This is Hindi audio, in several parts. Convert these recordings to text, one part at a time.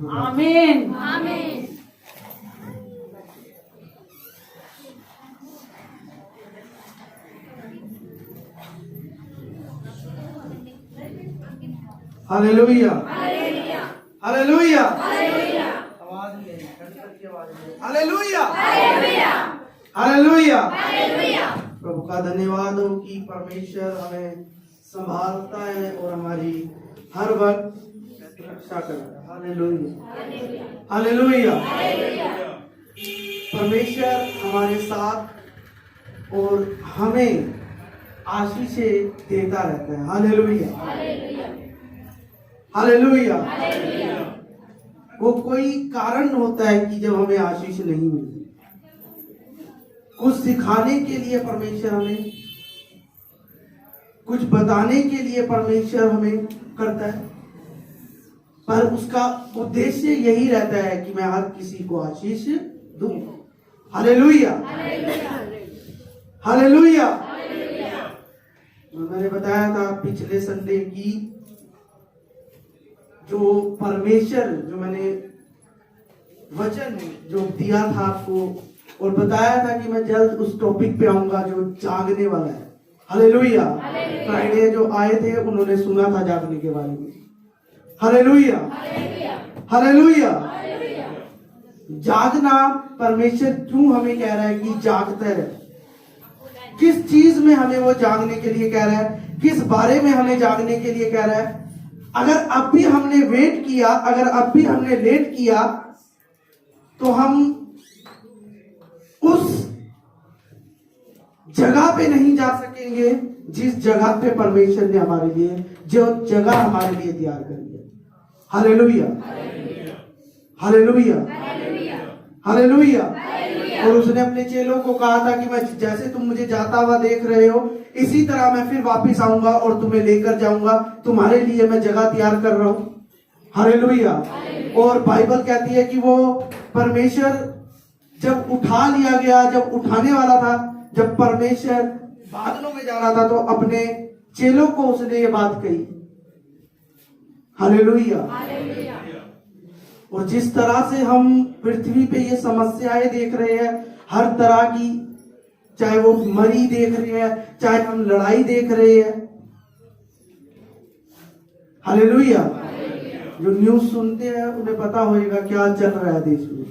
आमीन आमीन। हालेलुया हालेलुया हालेलुया हालेलुया आवाज नहीं आई, की आवाज नहीं आई। Hallelujah hallelujah hallelujah. हालेलुया। प्रभु का धन्यवाद हो कि परमेश्वर हमें संभालता है और हमारी हर वक्त रक्षा करता है। Hallelujah hallelujah. परमेश्वर हमारे साथ और हमें आशीषें देता रहता है। Hallelujah hallelujah. वो कोई कारण होता है कि जब हमें आशीष नहीं मिलती। कुछ सिखाने के लिए परमेश्वर हमें, कुछ बताने के लिए परमेश्वर हमें करता है, पर उसका उद्देश्य यही रहता है कि मैं हर किसी को आशीष दूं। Hallelujah hallelujah. मैंने बताया था पिछले संडे की जो परमेश्वर, जो मैंने वचन जो दिया था आपको और बताया था कि मैं जल्द उस टॉपिक पे आऊंगा जो जागने वाला है। हालेलुया। फ्राइडे जो आए थे उन्होंने सुना था जागने के बारे में। Hallelujah hallelujah. जागना, परमेश्वर क्यों हमें कह रहा है कि जागते रहे? किस चीज में हमें वो जागने के लिए कह रहा है? किस बारे में हमें जागने के लिए कह रहा है? अगर अब भी हमने वेट किया, अगर अब भी हमने लेट किया, तो हम उस जगह पे नहीं जा सकेंगे जिस जगह पे परमेश्वर ने हमारे लिए, जो जगह हमारे लिए तैयार करी है। Hallelujah hallelujah hallelujah. और उसने अपने चेलों को कहा था कि मैं जैसे तुम मुझे जाता हुआ देख रहे हो, इसी तरह मैं फिर वापस आऊंगा और तुम्हें लेकर जाऊंगा। तुम्हारे लिए मैं जगह तैयार कर रहा हूं। हालेलुया। और बाइबल कहती है कि वो परमेश्वर जब उठा लिया गया, जब उठाने वाला था, जब परमेश्वर बादलों में जा रहा था, तो अपने चेलों को उसने ये बात कही। हालेलुया। और जिस तरह से हम पृथ्वी पे ये समस्याएं देख रहे हैं, हर तरह की, चाहे वो मरी देख रहे हैं, चाहे हम लड़ाई देख रहे हैं। हालेलुया। जो न्यूज सुनते हैं उन्हें पता होगा क्या चल रहा है देश में।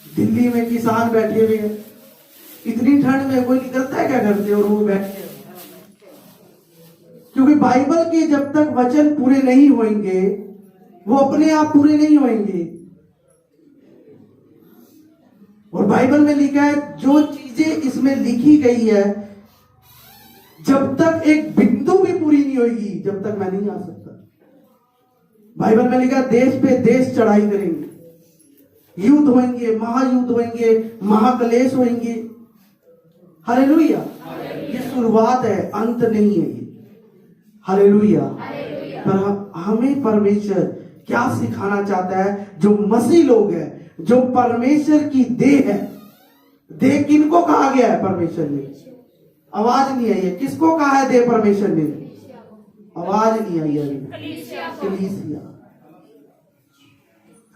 दिल्ली में किसान बैठे हुए हैं, इतनी ठंड में कोई निकलता है क्या घर से? और वो बैठे हैं, क्योंकि बाइबल के जब तक वचन पूरे नहीं होंगे, वो अपने आप पूरे नहीं होंगे। और बाइबल में लिखा है, जो चीजें इसमें लिखी गई है, जब तक एक बिंदु भी पूरी नहीं होगी, जब तक मैं नहीं आ सकता। बाइबल में लिखा है, देश पे देश चढ़ाई करेंगे, युद्ध होंगे, महायुद्ध होंगे, महाक्लेश होंगे। हालेलुया। ये शुरुआत है, अंत नहीं है ये। हालेलुया। पर हमें परमेश्वर क्या सिखाना चाहता है? जो मसीह लोग हैं, जो परमेश्वर की देह है। देह किनको कहा गया है परमेश्वर ने? आवाज नहीं आई है। किसको कहा है देह परमेश्वर ने? आवाज नहीं आई है। कलीसिया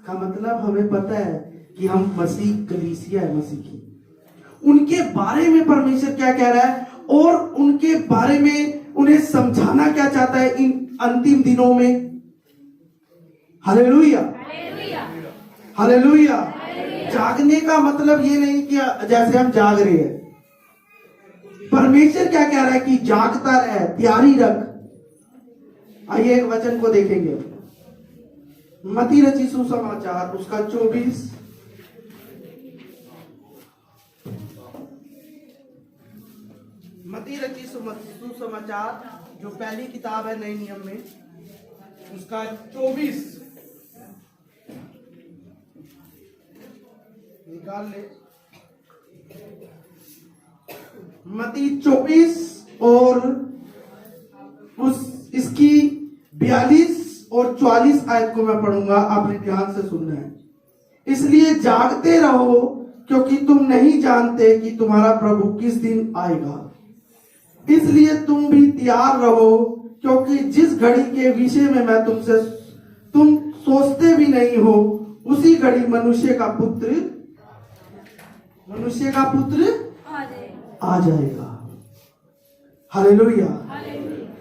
का मतलब हमें पता है कि हम मसीह, कलीसिया है मसीह की। उनके बारे में परमेश्वर क्या कह रहा है और उनके बारे में उन्हें समझाना क्या चाहता है इन अंतिम दिनों में। Hallelujah hallelujah. जागने का मतलब ये नहीं कि जैसे हम जाग रहे हैं। परमेश्वर क्या कह रहा है कि जागता रहे, तैयारी रख। आइए एक वचन को देखेंगे। मत्ती रची सुसमाचार उसका 24 मत्ती रची सुसमाचार जो पहली किताब है नए नियम में, उसका 24 निकाल ले। मत्ती 24 और उस इसकी 42 और 44 आयत को मैं पढ़ूंगा, आपने ध्यान से सुनना है। इसलिए जागते रहो, क्योंकि तुम नहीं जानते कि तुम्हारा प्रभु किस दिन आएगा। इसलिए तुम भी तैयार रहो, क्योंकि जिस घड़ी के विषय में मैं तुम सोचते भी नहीं हो, उसी घड़ी मनुष्य का पुत्र आ जाएगा। हालेलुया।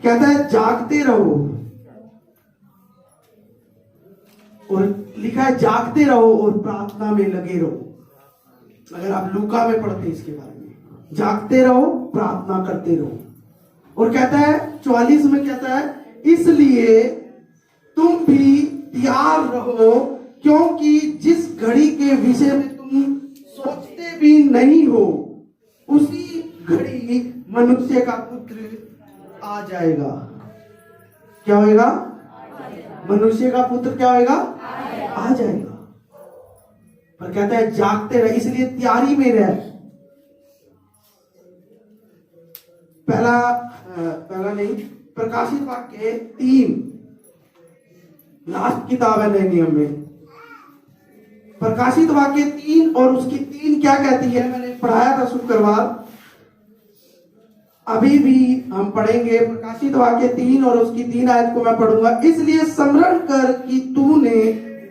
कहता है जागते रहो, और लिखा है जागते रहो और प्रार्थना में लगे रहो। अगर आप लूका में पढ़ते हैं इसके बारे में, जागते रहो, प्रार्थना करते रहो। और कहता है 44 में कहता है इसलिए तुम भी तैयार रहो, क्योंकि जिस घड़ी के विषय में तुम सोचते भी नहीं हो, उसी घड़ी मनुष्य का पुत्र आ जाएगा। क्या होएगा? मनुष्य का पुत्र क्या होएगा? आ जाएगा। पर कहता है जागते रहे, इसलिए तैयारी में रहे। पहला नहीं, प्रकाशित वाक्य 3, लास्ट किताब है नए नियम में। प्रकाशित वाक्य 3 और उसकी 3 क्या कहती है? मैंने पढ़ाया था शुक्रवार, अभी भी हम पढ़ेंगे। प्रकाशित वाक्य 3 और उसकी 3 आयत को मैं पढ़ूंगा। इसलिए स्मरण कर कि तूने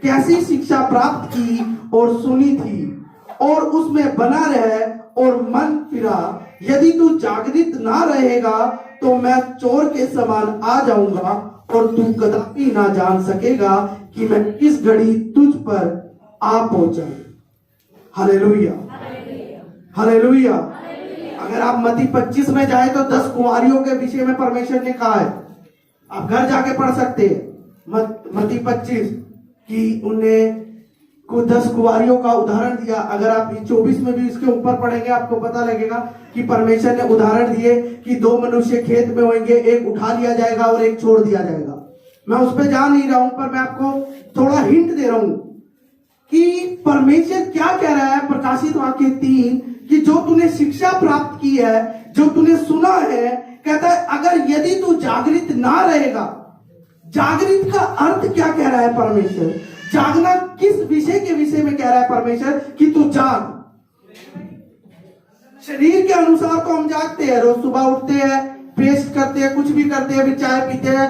कैसी शिक्षा प्राप्त की और सुनी थी, और उसमें बना रहे और मन फिरा। यदि तू जागृत ना रहेगा तो मैं चोर के समान आ जाऊंगा, और तू कदापि ना जान सकेगा कि मैं किस घड़ी तुझ पर आ पहुंचा। Hallelujah, hallelujah. अगर आप मत्ती 25 में जाए तो 10 कुंवारियों के विषय में परमेश्वर ने कहा है। आप घर जाके पढ़ सकते हैं मत्ती 25 कि उन्हें को 10 कुंवारियों का उदाहरण दिया। अगर आप 24 में भी इसके ऊपर पढ़ेंगे आपको पता लगेगा कि परमेश्वर ने उदाहरण दिए कि 2 मनुष्य खेत में होंगे, एक उठा लिया जाएगा और एक छोड़ दिया जाएगा। मैं उस पर जा नहीं रहा हूं, पर मैं आपको थोड़ा हिंट दे रहा हूं कि परमेश्वर क्या कह रहा है। प्रकाशित वाक्य 3 कि जो तूने शिक्षा प्राप्त की है, जो तूने सुना है, कहता है अगर यदि तू जागृत ना रहेगा। जागृत का अर्थ क्या कह रहा है परमेश्वर? जागना किस विषय के विषय में कह रहा है परमेश्वर कि तू जाग। शरीर के अनुसार तो हम जागते हैं, रोज सुबह उठते हैं, पेस्ट करते हैं, कुछ भी करते हैं, फिर चाय पीते हैं,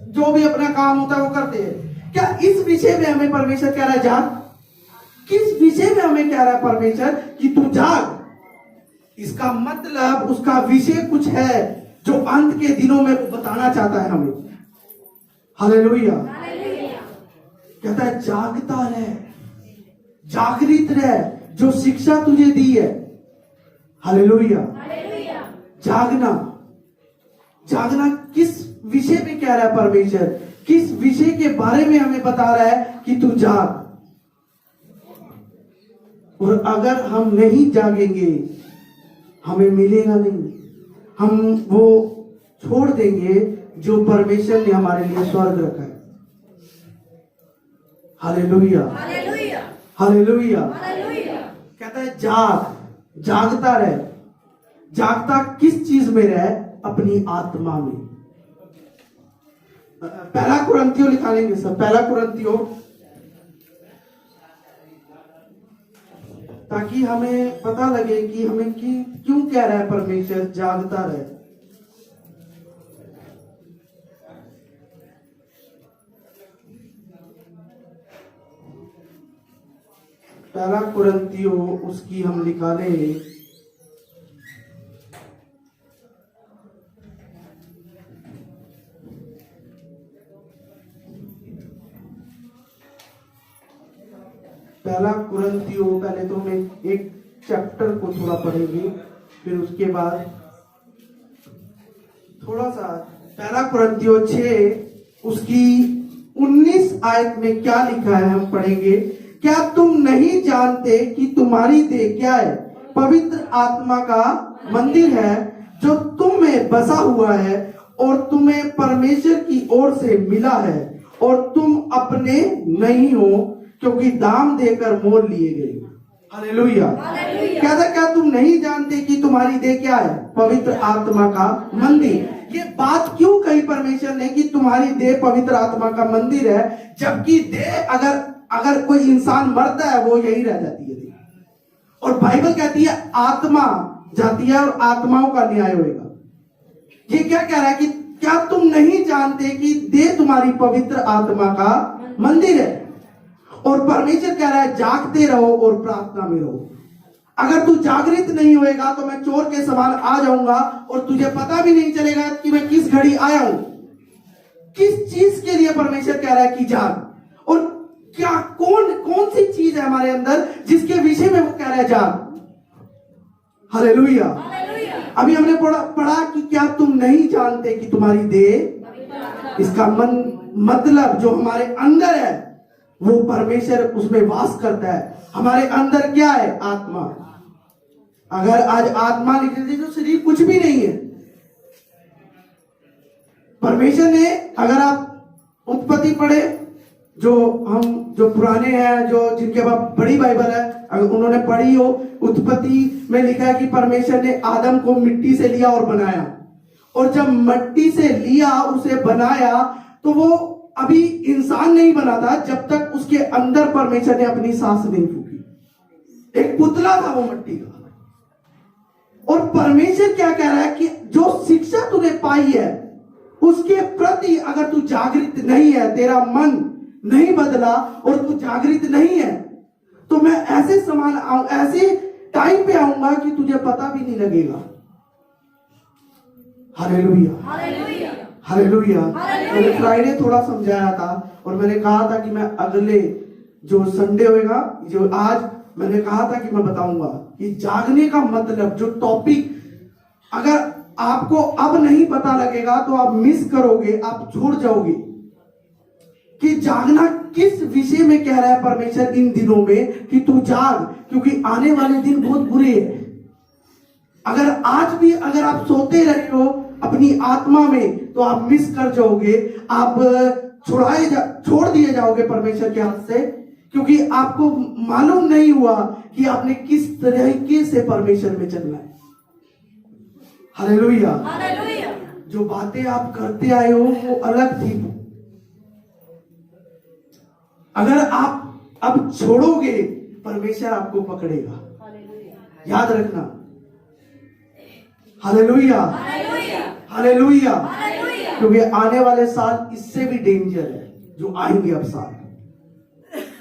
जो भी अपना काम होता है वो करते हैं। क्या इस विषय में हमें परमेश्वर कह रहा है जाग? किस विषय में हमें कह रहा है परमेश्वर कि तू जाग? इसका मतलब उसका विषय कुछ है जो अंत के दिनों में बताना चाहता है हमें। हालेलुया। कहता है जागता रहे, जागृत रहे, जो शिक्षा तुझे दी है। हालेलुया। जागना, जागना किस विषय में कह रहा है परमेश्वर? किस विषय के बारे में हमें बता रहा है कि तू जाग। और अगर हम नहीं जागेंगे हमें मिलेगा नहीं, हम वो छोड़ देंगे जो परमेश्वर ने हमारे लिए स्वर्ग रखा है। Hallelujah, hallelujah. कहता है जागता रहे। जागता किस चीज में रहे? अपनी आत्मा में। पहला कुरिन्थियों लिखा लेंगे सब, पहला कुरिन्थियों, ताकि हमें पता लगे कि हमें क्यों कह रहा है परमेश्वर जागता रहे। पहला कुरिन्थियों उसकी हम निकाले पहला कुरिन्थियों, पहले तो हम एक चैप्टर को थोड़ा पढ़ेंगे, फिर उसके बाद थोड़ा सा पहला कुरिन्थियों 6 उसकी 19 आयत में क्या लिखा है हम पढ़ेंगे। क्या तुम नहीं जानते कि तुम्हारी देह क्या है? पवित्र आत्मा का मंदिर है जो तुम में बसा हुआ है और तुम्हें परमेश्वर की ओर से मिला है, और तुम अपने नहीं हो क्योंकि दाम देकर मोल लिए गए। हालेलुया। कहता क्या तुम नहीं जानते कि तुम्हारी देह क्या है? पवित्र आत्मा का मंदिर। ये बात क्यों कही परमेश्वर ने कि तुम्हारी देह पवित्र आत्मा का मंदिर है, जबकि देह अगर कोई इंसान मरता है वो यही रह जाती है देह। और बाइबल कहती है आत्मा जाती है और आत्माओं का न्याय होगा। ये क्या कह रहा है कि क्या तुम नहीं जानते कि देह तुम्हारी पवित्र आत्मा का मंदिर है? और परमेश्वर कह रहा है जागते रहो और प्रार्थना में रहो। अगर तू जागृत नहीं होएगा तो मैं चोर के समान आ जाऊंगा और तुझे पता भी नहीं चलेगा कि मैं किस घड़ी आया हूं। किस चीज के लिए परमेश्वर कह रहा है कि जाग, और क्या कौन सी चीज है हमारे अंदर जिसके विषय में वो कह रहा है जाग। हालेलुया। अभी हमने पढ़ा कि क्या तुम नहीं जानते कि तुम्हारी देह, इसका मतलब जो हमारे अंदर है वो परमेश्वर उसमें वास करता है। हमारे अंदर क्या है? आत्मा। अगर आज आत्मा निकलती तो शरीर कुछ भी नहीं है। परमेश्वर ने, अगर आप उत्पत्ति पढ़े, जो पुराने हैं, जो जिनके पास बड़ी बाइबल है, अगर उन्होंने पढ़ी हो, उत्पत्ति में लिखा है कि परमेश्वर ने आदम को मिट्टी से लिया और बनाया, और जब मिट्टी से लिया उसे बनाया तो वो अभी इंसान नहीं बना था जब तक उसके अंदर परमेश्वर ने अपनी सांस नहीं फूकी। एक पुतला था वो मिट्टी का। और परमेश्वर क्या कह रहा है कि जो शिक्षा तूने पाई है उसके प्रति अगर तू जागृत नहीं है, तेरा मन नहीं बदला और तू जागृत नहीं है, तो मैं ऐसे ऐसे टाइम पे आऊंगा कि तुझे पता भी नहीं लगेगा। Hallelujah, hallelujah. मैंने फ्राइडे थोड़ा समझाया था और मैंने कहा था कि मैं अगले जो संडे होगा, जो आज मैंने कहा था कि मैं बताऊंगा कि जागने का मतलब, जो टॉपिक अगर आपको अब नहीं पता लगेगा तो आप मिस करोगे, आप छोड़ जाओगे कि जागना किस विषय में कह रहा है परमेश्वर इन दिनों में कि तू जाग, क्योंकि आने वाले दिन बहुत बुरे हैं। अगर आज भी अगर आप सोते रहे हो अपनी आत्मा में तो आप मिस कर जाओगे, आप छोड़ दिए जाओगे परमेश्वर के हाथ से, क्योंकि आपको मालूम नहीं हुआ कि आपने किस तरीके से परमेश्वर में चलना है। हालेलुया। जो बातें आप करते आए हो वो अलग थी। अगर आप अब छोड़ोगे परमेश्वर आपको पकड़ेगा, याद रखना। Hallelujah, hallelujah. क्योंकि आने वाले साल इससे भी डेंजर है जो आएंगे अब साल,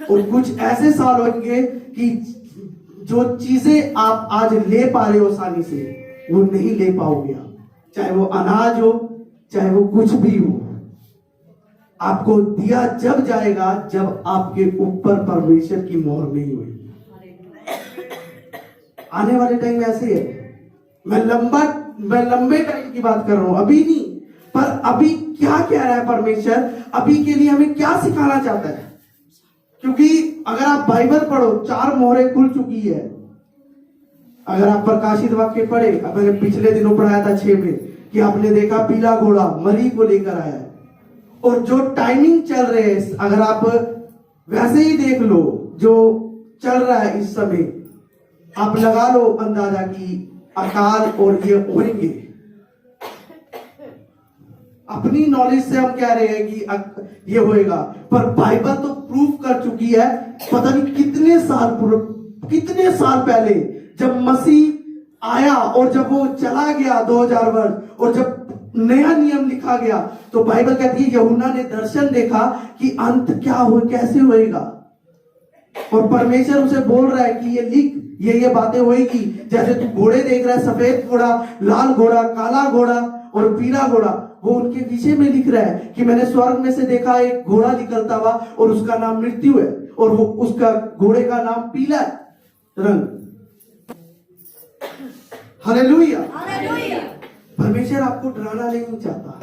और कुछ ऐसे साल होंगे कि जो चीजें आप आज ले पा रहे हो आसानी से वो नहीं ले पाओगे आप, चाहे वो अनाज हो, चाहे वो कुछ भी हो। आपको दिया जब जाएगा जब आपके ऊपर परमेश्वर की मोहर नहीं होगी। आने वाले टाइम ऐसे है। मैं लंबे टाइम की बात कर रहा हूं, अभी नहीं, पर अभी क्या कह रहा है परमेश्वर, अभी के लिए हमें क्या सिखाना चाहता है। क्योंकि अगर आप बाइबल पढ़ो, 4 मोहरें खुल चुकी है। अगर आप प्रकाशित वाक्य पढ़े, अब मैंने पिछले दिनों पढ़ाया था 6 में कि आपने देखा पीला घोड़ा मरी को लेकर आया है, और जो टाइमिंग चल रहे हैं, अगर आप वैसे ही देख लो जो चल रहा है इस समय, आप लगा लो अंदाजा कि अकाल और ये होंगे। अपनी नॉलेज से हम कह रहे हैं कि ये होएगा, पर बाइबल तो प्रूफ कर चुकी है। पता नहीं कितने साल पहले जब मसीह आया और जब वो चला गया 2000 वर्ष, और जब नया नियम लिखा गया, तो बाइबल कहती है यूहन्ना ने दर्शन देखा कि अंत क्या हो, कैसे होएगा। और परमेश्वर उसे बोल रहा है कि ये लिख, ये बातें होएगी। जैसे तू घोड़े देख रहा है, सफेद घोड़ा, लाल घोड़ा, काला घोड़ा और पीला घोड़ा, वो उनके विषय में लिख रहा है कि मैंने स्वर्ग में से देखा एक घोड़ा निकलता हुआ और उसका नाम मृत्यु है, और वो उसका घोड़े का नाम पीला रंग। हालेलुया। परमेश्वर आपको डराना नहीं चाहता,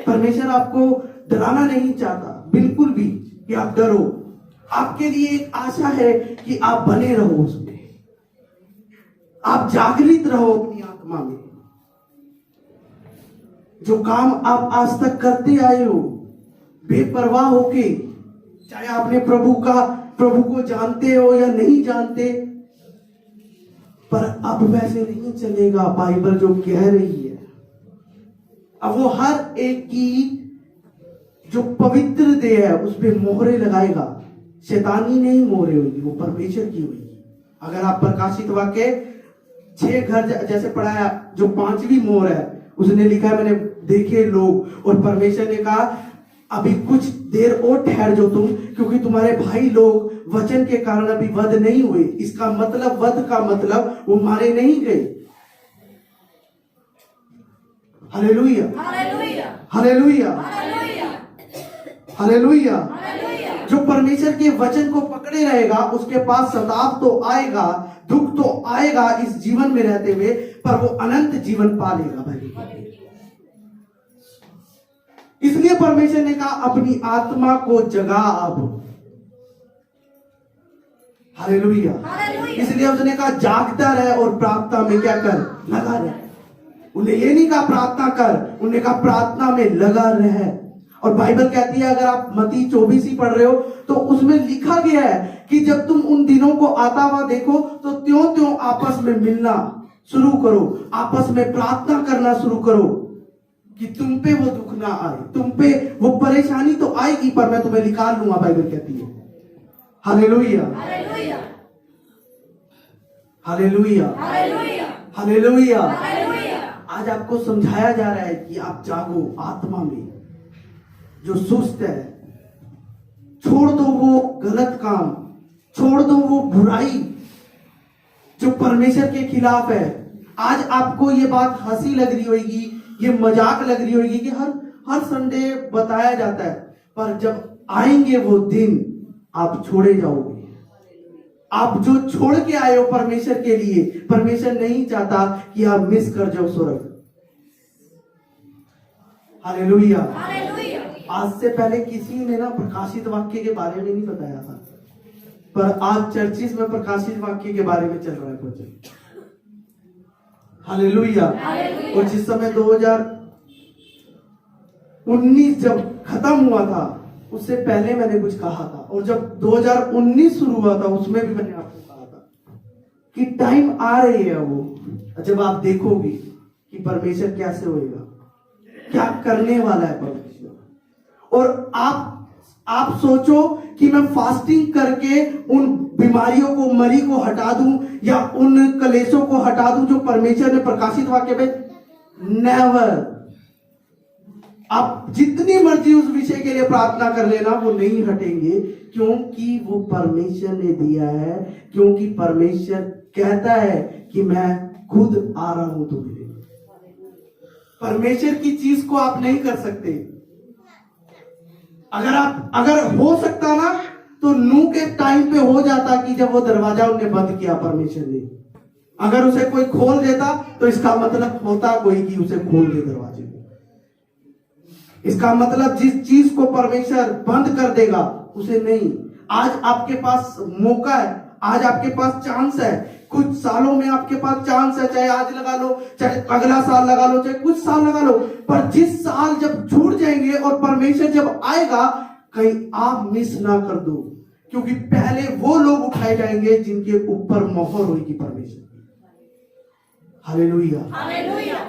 परमेश्वर आपको डराना नहीं चाहता बिल्कुल भी कि आप डरो। आपके लिए एक आशा है कि आप बने रहो उसमें, आप जागृत रहो अपनी आत्मा में। जो काम आप आज तक करते आए हो बेपरवाह होके, चाहे आपने प्रभु को जानते हो या नहीं जानते, पर अब वैसे नहीं चलेगा। बाइबल जो कह रही है, अब वो हर एक की जो पवित्र देह है उस पे मोहरे लगाएगा। शैतानी नहीं मोहरे होगी, वो परमेश्वर की होगी। अगर आप प्रकाशित वाक्य 6 घर जैसे पढ़ाया, जो 5वीं मोहर है उसने लिखा है, मैंने देखे लोग, और परमेश्वर ने कहा अभी कुछ देर और ठहर जाओ तुम, क्योंकि तुम्हारे भाई लोग वचन के कारण अभी वध नहीं हुए। इसका मतलब, वध का मतलब वो मारे नहीं गए। Hallelujah, hallelujah, hallelujah, hallelujah, hallelujah. Hallelujah. जो परमेश्वर के वचन को पकड़े रहेगा, उसके पास सताव तो आएगा, दुख तो आएगा इस जीवन में रहते हुए, पर वो अनंत जीवन पा लेगा भाई। इसलिए परमेश्वर ने कहा अपनी आत्मा को जगा अब। हालेलुया। हालेलुया। इसलिए उसने कहा जागता रहे और प्रार्थना में क्या कर, लगा रहे। उन्हें ये नहीं कहा प्रार्थना कर, उन्हें कहा प्रार्थना में लगा रहे। और बाइबल कहती है, अगर आप मत्ती 24 ही पढ़ रहे हो तो उसमें लिखा गया है कि जब तुम उन दिनों को आता हुआ देखो तो त्यों त्यों आपस में मिलना शुरू करो, आपस में प्रार्थना करना शुरू करो कि तुम पे वो दुख ना आए, तुम पे वो परेशानी तो आएगी पर मैं तुम्हें निकाल लूंगा, बाइबल कहती है। Hallelujah, hallelujah, hallelujah, hallelujah, hallelujah. Hallelujah. आज आपको समझाया जा रहा है कि आप जागो आत्मा में। जो सुस्त है, छोड़ दो वो गलत काम, छोड़ दो वो बुराई जो परमेश्वर के खिलाफ है। आज आपको ये बात हंसी लग रही होगी, ये मजाक लग रही होगी कि हर संडे बताया जाता है, पर जब आएंगे वो दिन आप छोड़े जाओगे। आप जो छोड़ के आए हो परमेश्वर के लिए, परमेश्वर नहीं चाहता कि आप मिस कर जाओ स्वर्ग। हालेलुया। हालेलुया। आज से पहले किसी ने ना प्रकाशित वाक्य के बारे में नहीं बताया था, पर आज चर्चिस में प्रकाशित वाक्य के बारे में चल रहा है कुछ। हालेलुया। और जिस समय 2019 जब खत्म हुआ था उससे पहले मैंने कुछ कहा था, और जब 2019 शुरू हुआ था उसमें भी मैंने आपको कहा था कि टाइम आ रही है वो जब आप देखोगे कि परमेश्वर कैसे होएगा, क्या करने वाला है परमेश्वर। और आप सोचो कि मैं फास्टिंग करके उन बीमारियों को, मरी को हटा दूं या उन कलेशों को हटा दूं जो परमेश्वर ने प्रकाशित वाक्य में, नेवर। आप जितनी मर्जी उस विषय के लिए प्रार्थना कर लेना, वो नहीं हटेंगे, क्योंकि वो परमेश्वर ने दिया है, क्योंकि परमेश्वर कहता है कि मैं खुद आ रहा हूं तुम्हें। परमेश्वर की चीज को आप नहीं कर सकते। अगर हो सकता ना तो नूह के टाइम पे हो जाता कि जब वो दरवाजा उन्हें बंद किया परमेश्वर ने, अगर उसे कोई खोल देता तो इसका मतलब होता कोई कि उसे खोल दे दरवाजे को। इसका मतलब जिस चीज को परमेश्वर बंद कर देगा उसे नहीं। आज आपके पास मौका है, आज आपके पास चांस है, कुछ सालों में आपके पास चांस है, चाहे आज लगा लो, चाहे अगला साल लगा लो, चाहे कुछ साल लगा लो, पर जिस साल जब छूट जाएंगे और परमेश्वर जब आएगा, कहीं आप मिस ना कर दो, क्योंकि पहले वो लोग उठाए जाएंगे जिनके ऊपर मोहर होगी परमेश्वर की। Hallelujah, hallelujah.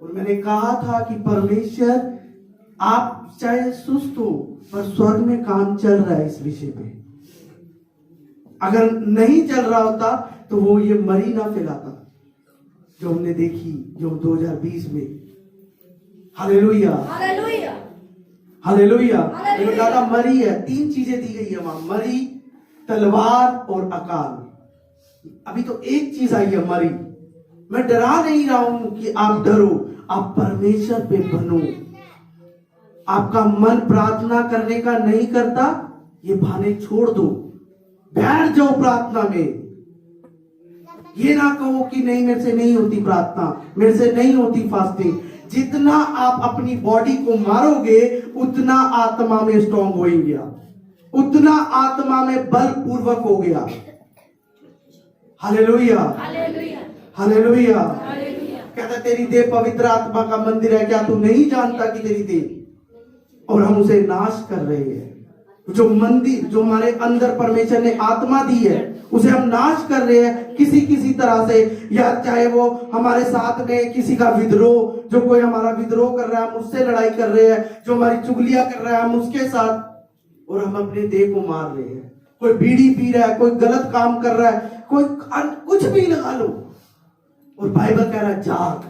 और मैंने कहा था कि परमेश्वर, आप चाहे सुस्त हो पर स्वर्ग में काम चल रहा है इस विषय पे। अगर नहीं चल रहा होता तो वो ये मरी ना फैलाता जो हमने देखी, जो 2020 में। Hallelujah, hallelujah, hallelujah. हालेलुया। मैंने कहा था मरी है, 3 चीजें दी गई है वहां, मरी, तलवार और अकाल। अभी तो एक चीज आई है, मरी। मैं डरा नहीं रहा हूं कि आप डरो, आप परमेश्वर पे बनो। आपका मन प्रार्थना करने का नहीं करता, ये बहाने छोड़ दो, बैठ जाओ प्रार्थना में। ये ना कहो कि नहीं मेरे से नहीं होती प्रार्थना, मेरे से नहीं होती फास्टिंग। जितना आप अपनी बॉडी को मारोगे उतना आत्मा में स्ट्रांग हो गया, उतना आत्मा में बल पूर्वक हो गया। Hallelujah, hallelujah, hallelujah. हालेलुया। कहता तेरी देह पवित्र आत्मा का मंदिर है, क्या तू नहीं जानता कि तेरी देह, और हम उसे नाश कर रहे हैं। जो मंदिर, जो हमारे अंदर परमेश्वर ने आत्मा दी है, उसे हम नाश कर रहे हैं किसी तरह से, या चाहे वो हमारे साथ में किसी का विद्रोह, जो कोई हमारा विद्रोह कर रहा है हम उससे लड़ाई कर रहे हैं, जो हमारी चुगलियां कर रहा है हम उसके साथ, और हम अपने देह को मार रहे हैं। कोई बीड़ी पी रहा है, कोई गलत काम कर रहा है, कोई कुछ भी लगा लो, और बाइबल कह रहा है जाग,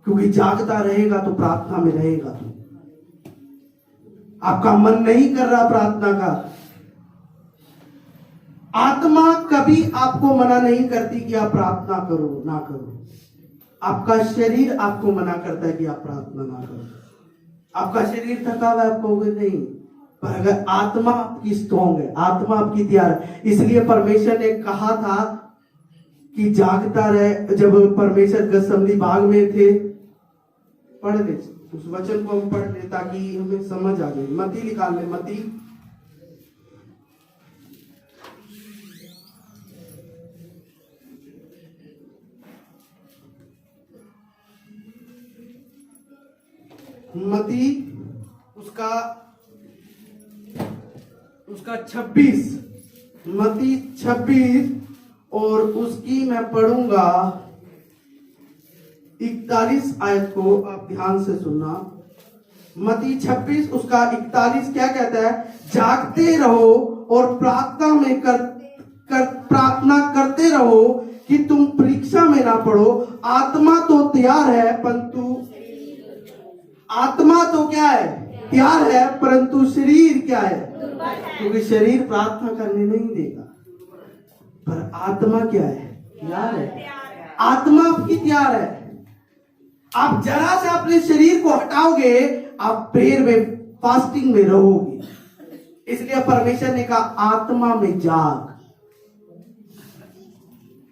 क्योंकि जागता रहेगा तो प्रार्थना में रहेगा तू। आपका मन नहीं कर रहा प्रार्थना का, आत्मा कभी आपको मना नहीं करती कि आप प्रार्थना करो ना करो। आपका शरीर आपको मना करता है कि आप प्रार्थना ना करो। आपका शरीर थका हुआ है, आप कहोगे नहीं, पर अगर आत्मा आपकी स्ट्रॉन्ग है, आत्मा आपकी तैयार है। इसलिए परमेश्वर ने कहा था कि जागता रहे। जब परमेश्वर गसमली बाग में थे, पढ़ ले उस वचन को, हम पढ़ ले ताकि हमें समझ आ जाए। मत्ती निकाल ले, मत्ती मत्ती उसका 26, मत्ती 26 और उसकी मैं पढ़ूंगा 41 आयत को, आप ध्यान से सुनना। मत्ती 26 उसका 41 क्या कहता है? जागते रहो और प्रार्थना में प्रार्थना करते रहो कि तुम परीक्षा में ना पड़ो। आत्मा तो तैयार है परंतु आत्मा तो क्या है? तैयार है, परंतु शरीर क्या है? क्योंकि शरीर प्रार्थना करने नहीं देगा, पर आत्मा क्या है? तैयार है। आत्मा आपकी तैयार है। आप जरा से अपने शरीर को हटाओगे, आप प्रेयर में, फास्टिंग में रहोगे। इसलिए परमेश्वर ने कहा आत्मा में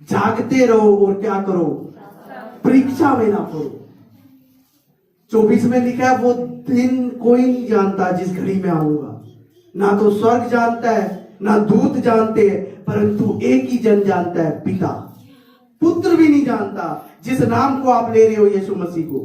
जागते रहो और क्या करो? परीक्षा में ना पड़ो। 24 में लिखा है, वो दिन कोई नहीं जानता जिस घड़ी में आऊंगा। ना तो स्वर्ग जानता है, ना दूत जानते हैं, परंतु एक ही जन जानता है, पिता। पुत्र भी नहीं जानता जिस नाम को आप ले रहे हो, यीशु मसीह को।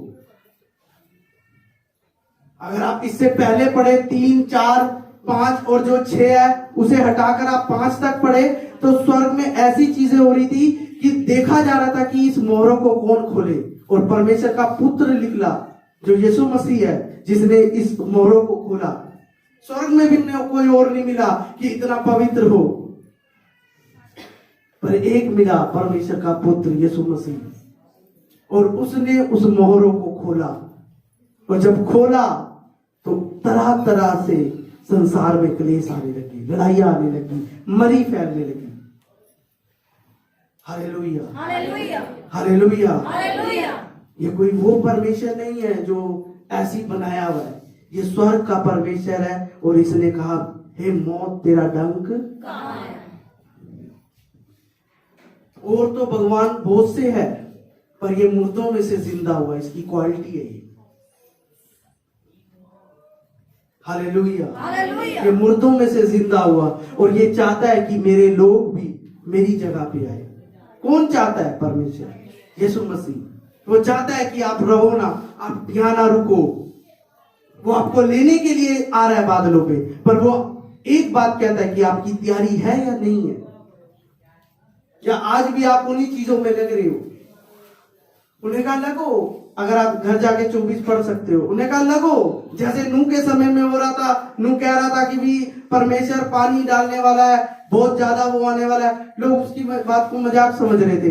अगर आप इससे पहले पढ़े 3, 4, 5 और जो 6 है उसे हटाकर आप 5 तक पढ़े, तो स्वर्ग में ऐसी चीजें हो रही थी कि देखा जा रहा था कि इस मोहरों को कौन खोले, और परमेश्वर का पुत्र निकला जो यीशु मसीह है, जिसने इस मोहरों को खोला। स्वर्ग में भी कोई और नहीं मिला कि इतना पवित्र हो, पर एक मिला, परमेश्वर का पुत्र यीशु मसीह, और उसने उस मोहरों को खोला। और जब खोला तो तरह तरह से संसार में क्लेश आने लगी, लड़ाइयां आने लगी, मरी फैलने लगी। Hallelujah, hallelujah, hallelujah, hallelujah. ये कोई वो परमेश्वर नहीं है जो ऐसी बनाया हुआ है, ये स्वर्ग का परमेश्वर है। और इसने कहा, हे मौत तेरा डंक कहाँ है? और तो भगवान बहुत से है, पर ये मुर्दों में से जिंदा हुआ, इसकी क्वालिटी है ये। Hallelujah, hallelujah. ये मुर्दों में से जिंदा हुआ, और ये चाहता है कि मेरे लोग भी मेरी जगह पे आए। कौन चाहता है? परमेश्वर, यीशु मसीह। वो चाहता है कि आप रहो ना, आप यहाँ ना रुको। वो आपको लेने के लिए आ रहा है बादलों पे, पर वो एक बात कहता है कि आपकी तैयारी है या नहीं है, या आज भी आप उन्हीं चीजों में लग रहे हो। उन्हें कहा लगो, अगर आप घर जाके 24 पढ़ सकते हो, उन्हें कहा लगो, जैसे नूह के समय में हो रहा था। नूह कह रहा था कि भी परमेश्वर पानी डालने वाला है, बहुत ज्यादा वो आने वाला है। लोग उसकी बात को मजाक समझ रहे थे,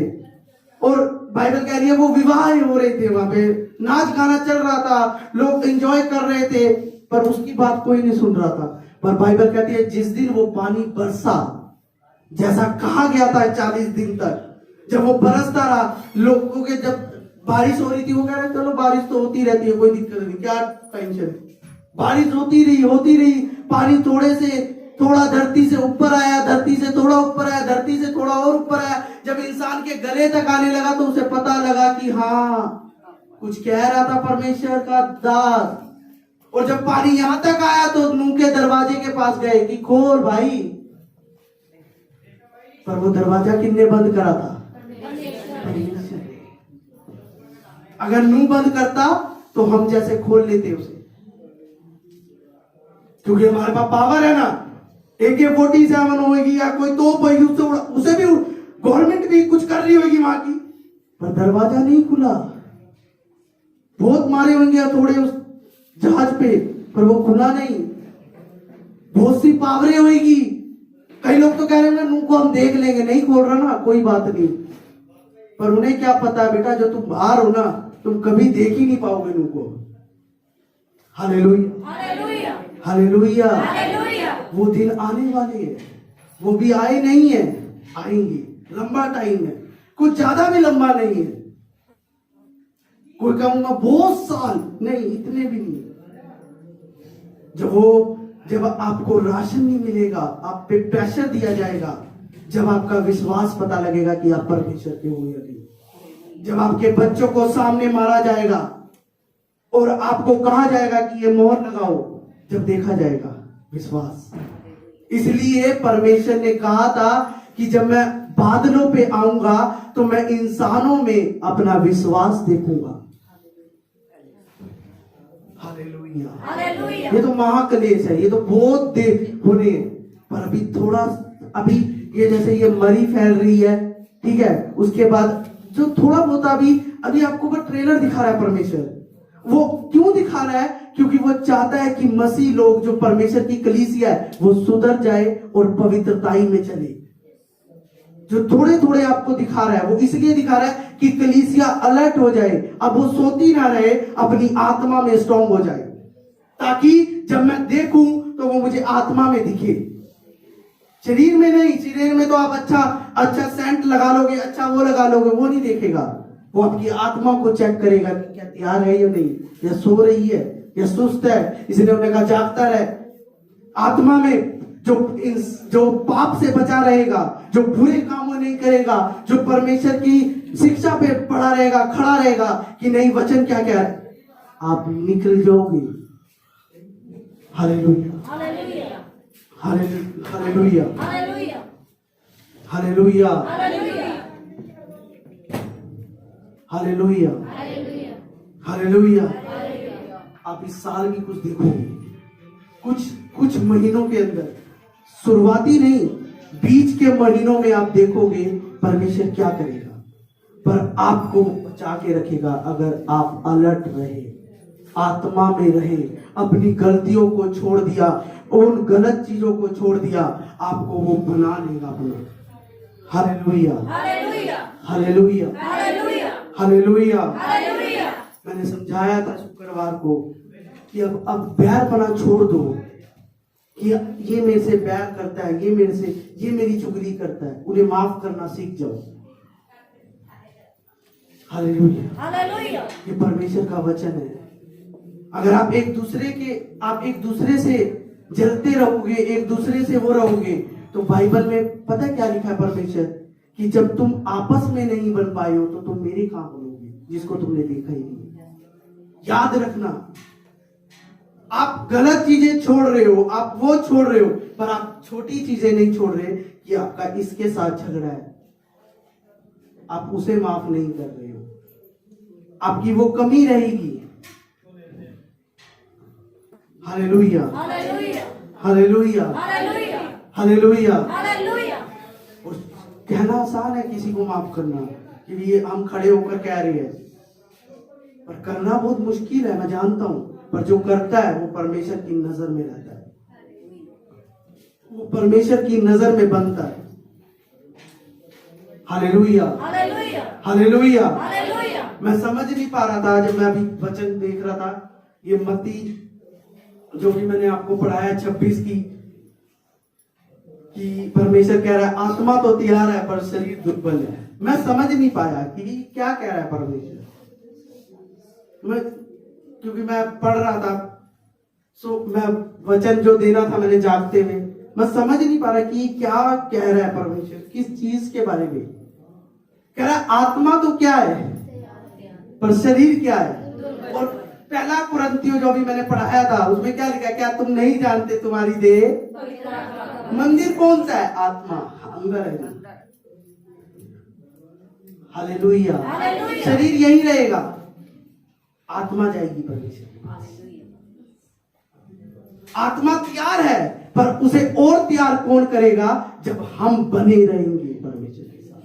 और बाइबल कह रही है वो विवाह हो रहे थे, वहां पे नाच गाना चल रहा था, लोग एंजॉय कर रहे थे, पर उसकी बात कोई नहीं सुन रहा था। पर बाइबल कहती है जिस दिन वो पानी बरसा, जैसा कहा गया था 40 दिन तक, जब वो बरसता रहा, लोगों के जब बारिश हो रही थी, वो कह रहे चलो बारिश तो होती रहती है, कोई दिक्कत नहीं, क्या टेंशन। बारिश होती रही, पानी थोड़े से थोड़ा धरती से ऊपर आया, धरती से थोड़ा ऊपर आया, धरती से थोड़ा और ऊपर आया। जब इंसान के गले तक आने लगा तो उसे पता लगा कि हाँ, कुछ कह रहा था परमेश्वर का दास। और जब पानी यहां तक आया तो नूह के दरवाजे के पास गए कि खोल भाई, पर वो दरवाजा किसने बंद करा था? परमेश्वर। अगर नूह बंद करता तो हम जैसे खोल लेते उसे, क्योंकि हमारे पास पावर है ना। AK-47 होगी या कोई तोप होगी, उसे भी गवर्नमेंट भी कुछ कर रही होगी वहां की, पर दरवाजा नहीं खुला। बहुत मारे होंगे थोड़े उस जहाज पे, पर वो खुला नहीं। बहुत सी पावरें होगी। कई लोग तो कह रहे हैं नूह को हम देख लेंगे, नहीं खोल रहा ना, कोई बात नहीं। पर उन्हें क्या पता बेटा, जो तुम बाहर हो ना, तुम कभी देख ही नहीं पाओगे उनको। Hallelujah, hallelujah, hallelujah. हालेलुया। वो दिन आने वाले हैं, वो भी आए नहीं है, आएंगे। लंबा टाइम है, कुछ ज्यादा भी लंबा नहीं है। कोई कहूंगा बहुत साल नहीं, इतने भी नहीं। जब आपको राशन नहीं मिलेगा, आप पे प्रेशर दिया जाएगा, जब आपका विश्वास पता लगेगा कि आप परमेश्वर के हो या नहीं, जब आपके बच्चों को सामने मारा जाएगा और आपको कहा जाएगा कि ये मोहर लगाओ, जब देखा जाएगा विश्वास। इसलिए परमेश्वर ने कहा था कि जब मैं बादलों पे आऊंगा तो मैं इंसानों में अपना विश्वास देखूंगा। Hallelujah, hallelujah. ये तो महाक्लेश है, ये तो बहुत देर होने, पर अभी थोड़ा, अभी ये जैसे ये मरी फैल रही है, ठीक है, उसके बाद जो थोड़ा बहुत अभी आपको वो ट्रेलर दिखा रहा है परमेश्वर। वो क्यों दिखा रहा है? क्योंकि वो चाहता है कि मसीह लोग, जो परमेश्वर की कलीसिया है, वो सुधर जाए और पवित्रताई में चले। जो थोड़े थोड़े आपको दिखा रहा है, वो इसलिए दिखा रहा है कि कलीसिया अलर्ट हो जाए, अब वो सोती ना रहे, अपनी आत्मा में स्ट्रांग हो जाए, ताकि जब मैं देखूं तो वो मुझे आत्मा में दिखे, शरीर में नहीं। शरीर में तो आप अच्छा सेंट लगा लोगे, अच्छा वो लगा लोगे, वो नहीं देखेगा। वो आपकी आत्मा को चेक करेगा कि क्या तैयार है या नहीं, या सो रही है या सुस्त है। इसलिए उन्होंने कहा जागता रहे। आत्मा में जो पाप से बचा रहेगा, जो बुरे कामों नहीं करेगा, जो परमेश्वर की शिक्षा पे पड़ा रहेगा, खड़ा रहेगा कि नहीं वचन क्या क्या है, आप निकल जाओगे। Hallelujah, hallelujah, hallelujah, hallelujah, hallelujah, hallelujah, hallelujah, hallelujah, hallelujah. Hallelujah. आप इस साल भी कुछ देखोगे, कुछ महीनों के अंदर, शुरुआती नहीं, बीच के महीनों में आप देखोगे परमेश्वर क्या करेगा। पर आपको बचा के रखेगा अगर आप अलर्ट रहे, आत्मा में रहे, अपनी गलतियों को छोड़ दिया, उन गलत चीजों को छोड़ दिया, आपको वो बना लेगा अपना। Hallelujah, hallelujah, hallelujah, hallelujah, hallelujah. Hallelujah. मैंने समझाया था शुक्रवार को कि अब बैरपना छोड़ दो, कि ये मेरे से बैर करता है, ये मेरी चुगली करता है, उन्हें माफ करना सीख जाओ। Hallelujah, hallelujah. ये परमेश्वर का वचन है। अगर आप एक दूसरे से जलते रहोगे, एक दूसरे से वो रहोगे, तो बाइबल में पता है क्या लिखा है परमेश्वर, कि जब तुम आपस में नहीं बन पाए हो तो तुम मेरे कहां बनोगे, जिसको तुमने देखा ही नहीं। याद रखना, आप गलत चीजें छोड़ रहे हो, आप वो छोड़ रहे हो, पर आप छोटी चीजें नहीं छोड़ रहे, कि आपका इसके साथ झगड़ा है, आप उसे माफ नहीं कर रहे हो, आपकी वो कमी रहेगी। Hallelujah, hallelujah, hallelujah, hallelujah, hallelujah. Hallelujah. और कहना आसान है किसी को माफ करना, कि ये हम खड़े होकर कह रहे हैं, पर करना बहुत मुश्किल है, मैं जानता हूं। पर जो करता है वो परमेश्वर की नजर में रहता है, वो परमेश्वर की नजर में बनता है। Hallelujah, hallelujah, hallelujah. हालेलुया। मैं समझ नहीं पा रहा था, जब मैं अभी वचन देख रहा था, ये मत्ती जो भी मैंने आपको पढ़ाया 26 की, कि परमेश्वर कह रहा है आत्मा तो तैयार है पर शरीर दुर्बल है। मैं समझ नहीं पाया कि क्या कह रहा है परमेश्वर। क्योंकि मैं पढ़ रहा था, मैं वचन जो देना था मैंने जागते में, मैं समझ नहीं पा रहा कि क्या कह रहा है परमेश्वर, किस चीज के बारे में कह रहा है। आत्मा तो क्या है, पर शरीर क्या है। और पहला कुरिन्थियों जो भी मैंने पढ़ाया था, उसमें क्या लिखा, क्या तुम नहीं जानते तुम्हारी देह मंदिर कौन सा है? आत्मा अंदर है। Hallelujah, hallelujah. शरीर यहीं रहेगा, आत्मा जाएगी परमेश्वर के पास। आत्मा तैयार है, पर उसे और तैयार कौन करेगा, जब हम बने रहेंगे परमेश्वर के साथ।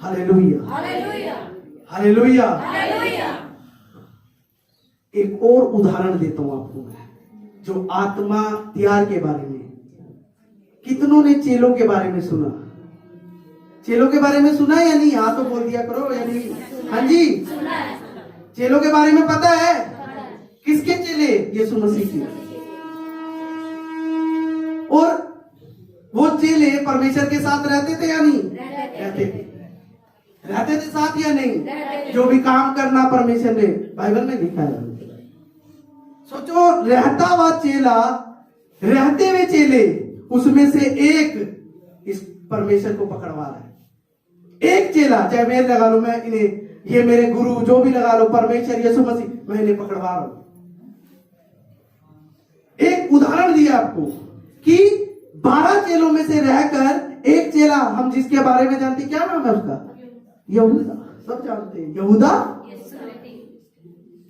Hallelujah, hallelujah, hallelujah. हालेलुया। एक और उदाहरण देता हूं आपको मैं, जो आत्मा तैयार के बारे में। कितनों ने चेलों के बारे में सुना? चेलों के बारे में सुना है या नहीं? हाँ तो बोल दिया करो या नहीं? हाँ जी, चेलों के बारे में पता है? किसके चेले? यीशु मसीह के। और वो चेले परमेश्वर के साथ रहते थे या नहीं? रहते थे। रहते थे साथ या नहीं? जो भी काम करना परमेश्वर ने बाइबल में लिखा है। सोचो, रहता हुआ चेला, रहते हुए चेले, उसमें से एक इस परमेश्वर को पकड़वा रहा है। एक चेला, चाहे मैं लगा लो, मैं इन्हें, ये मेरे गुरु जो भी लगा लो, परमेश्वर यीशु मसीह, मैं इन्हें पकड़वा रहा हूं। एक उदाहरण दिया आपको कि 12 चेलों में से रहकर एक चेला, हम जिसके बारे में जानते, क्या नाम है उसका? यहूदा। सब जानते हैं यहूदा।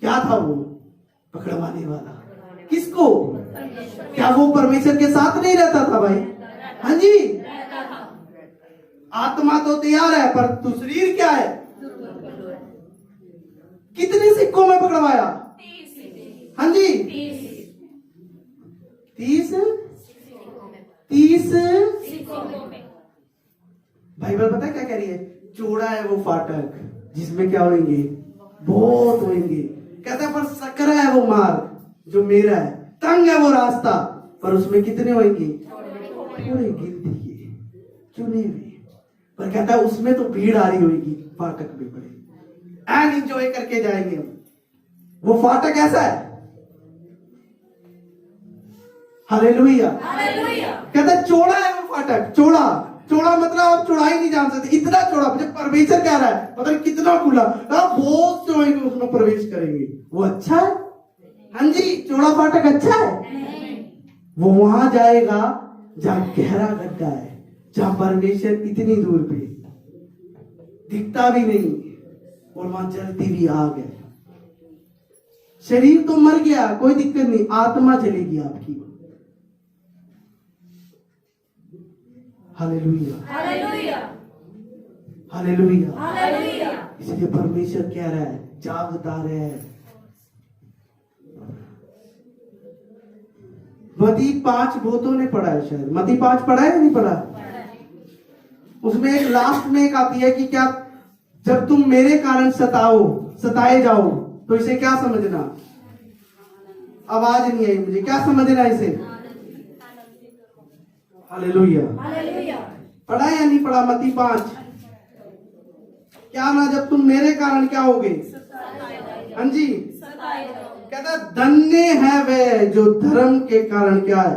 क्या था वो? पकड़वाने वाला। किसको? क्या वो परमेश्वर के साथ नहीं रहता था भाई? हाँ जी, आत्मा तो तैयार है पर तू शरीर क्या है? कितने सिक्कों में पकड़वाया? हाँ जी, 30 बाइबल पता है क्या कह रही है? चौड़ा है वो फाटक जिसमें क्या होंगे? बहुत होंगे। कहता है पर सकरा है वो मार्ग जो मेरा है, तंग है वो रास्ता पर उसमें कितने होंगे? थोड़े गिनती के चुने हुए। पर कहता है उसमें तो भीड़ आ रही होगी फाटक में बड़े एंड एंजॉय करके जाएंगे हम। वो फाटक ऐसा है। हालेलुया। कहता है चौड़ा है वो फाटक। चौड़ा, चौड़ा मतलब आप चौड़ाई नहीं जान सकते, इतना चौड़ा। जब परमेश्वर कह रहा है मतलब कितना खुला, बहुत से होंगे उसमें प्रवेश करेंगे। वो अच्छा है? हाँ जी, चौड़ा फाटक अच्छा है। वो वहां जाएगा जहां गहरा गड्ढा है, जहां परमेश्वर इतनी दूर पे दिखता भी नहीं और वहां जलती भी आग है। शरीर तो मर गया, कोई दिक्कत नहीं, आत्मा चलेगी आपकी। Hallelujah, hallelujah, hallelujah. हालेलुया। इसलिए परमेश्वर कह रहा है जागता रहे। मत्ती 5 बहुतों ने पढ़ा है, शायद मत्ती 5 पढ़ा है नहीं पढ़ा? उसमें एक लास्ट में एक आती है कि क्या, जब तुम मेरे कारण सताए जाओ तो इसे क्या समझना? आवाज नहीं आई मुझे, क्या समझना इसे? Hallelujah, hallelujah. पढ़ा या नहीं पढ़ा? मत्ती 5 क्या ना, जब तुम मेरे कारण क्या होगे? हाँ जी, कहता धन्य है वे जो धर्म के कारण क्या है?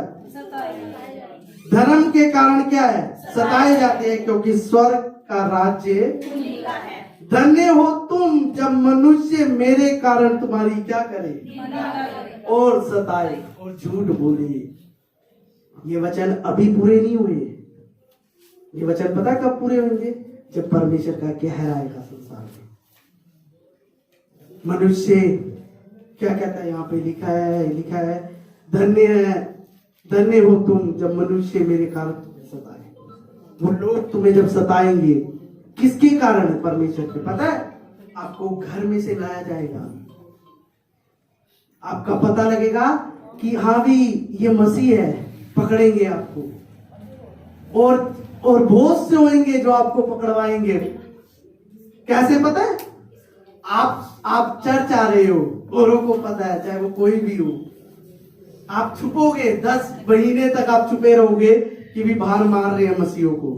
धर्म के कारण क्या है? सताए जाते हैं, क्योंकि स्वर्ग का राज्य। धन्य हो तुम जब मनुष्य मेरे कारण तुम्हारी क्या करे और सताए और झूठ बोले। ये वचन अभी पूरे नहीं हुए। ये वचन पता कब पूरे होंगे? जब परमेश्वर का कहर आएगा संसार में। मनुष्य क्या कहता है? यहाँ पे लिखा है धन्य हो तुम जब मनुष्य मेरे कारण तुम्हें सताए। वो लोग तुम्हें जब सताएंगे, किसके कारण? परमेश्वर के। पता है, आपको घर में से लाया जाएगा, आपका पता लगेगा कि हाँ भी ये मसीह है, पकड़ेंगे आपको। और बहुत से होंगे जो आपको पकड़वाएंगे। कैसे पता है? आप चर्च आ रहे हो, औरों को पता है, चाहे वो कोई भी हो, आप छुपोगे, 10 महीने तक आप छुपे रहोगे कि भी बाहर मार रहे हैं मसीहों को,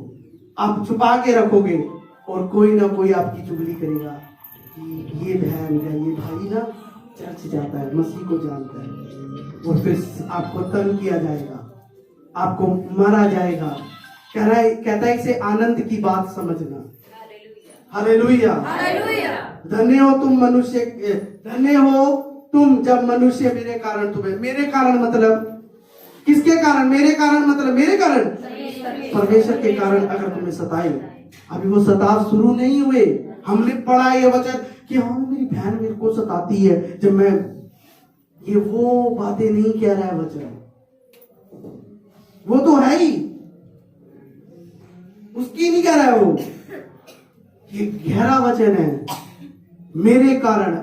आप छुपा के रखोगे और कोई ना कोई आपकी चुगली करेगा कि ये बहन या ये भाई ना चर्च जाता है, मसीह को जानता है, और फिर आपको तंग किया जाएगा, आपको मारा जाएगा। कहता है इसे आनंद की बात समझना। Hallelujah, hallelujah. धन्य हो तुम जब मनुष्य मेरे कारण तुम्हें, मेरे कारण मतलब किसके कारण? मेरे कारण मतलब मेरे कारण परमेश्वर के कारण अगर तुम्हें सताए। अभी वो सताव शुरू नहीं हुए। हमने पढ़ा ये वचन कि हाँ मेरी बहन मेरे को सताती है जब मैं, ये वो बातें नहीं कह रहा है वचन, वो तो है ही, उसकी नहीं कह रहा है वो। ये गहरा वचन है, मेरे कारण।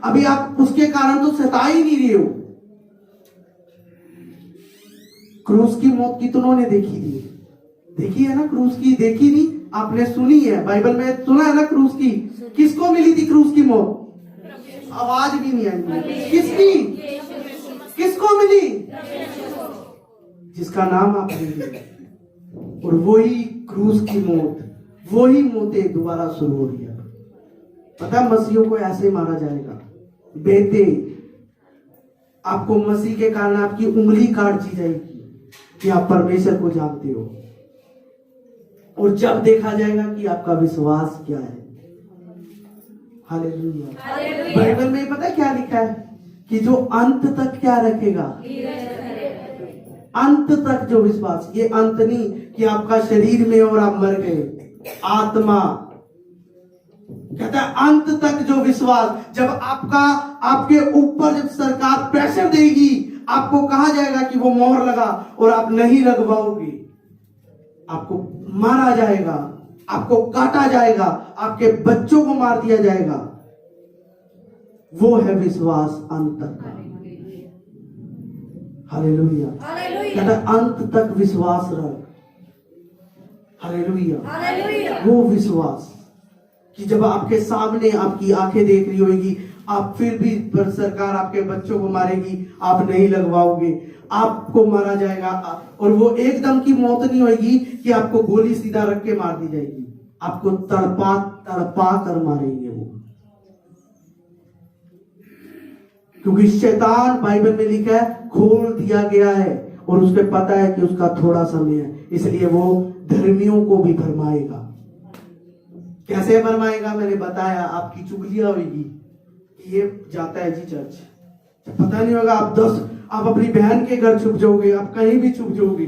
अभी आप उसके कारण तो सता ही नहीं रहे हो। क्रूस की मौत कितनों ने देखी थी? देखी है ना? क्रूस की देखी नहीं? आपने सुनी है, बाइबल में सुना है ना क्रूस की। किसको मिली थी क्रूस की मौत? आवाज भी नहीं आई। किसकी? किसको मिली? जिसका नाम आपने लिया। और वही क्रूस की मौत, वही मौतें दोबारा शुरू हो रही है। पता है मसीहों को ऐसे मारा जाएगा, बेटे। आपको मसीह के कारण आपकी उंगली काट दी जाएगी कि आप परमेश्वर को जानते हो। और जब देखा जाएगा कि आपका विश्वास क्या है। हालेलुया। बाइबल में पता है क्या लिखा है कि जो अंत तक क्या रखेगा? अंत तक जो विश्वास। ये अंत नहीं कि आपका शरीर में और आप मर गए। आत्मा कहता है अंत तक जो विश्वास। जब आपके ऊपर जब सरकार प्रेशर देगी, आपको कहा जाएगा कि वो मोहर लगा और आप नहीं लगवाओगे, आपको मारा जाएगा, आपको काटा जाएगा, आपके बच्चों को मार दिया जाएगा। वो है विश्वास अंत तक का। हालेलुया। कहता है अंत तक विश्वास रख। हालेलुया। वो विश्वास कि जब आपके सामने आपकी आंखें देख रही होगी, आप फिर भी पर सरकार आपके बच्चों को मारेगी, आप नहीं लगवाओगे, आपको मारा जाएगा। और वो एकदम की मौत नहीं होगी कि आपको गोली सीधा रख के मार दी जाएगी, आपको तड़पा तड़पा कर मारेंगे वो। क्योंकि शैतान बाइबल में लिखा है खोल दिया गया है और उसके पता है कि उसका थोड़ा समय है, इसलिए वो धर्मियों को भी भरमाएगा। कैसे भरमाएगा? मैंने बताया, आपकी चुगलियां होगी कि ये जाता है जी चर्च, पता नहीं होगा आप अपनी बहन के घर छुप जाओगे, आप कहीं भी छुप जाओगे,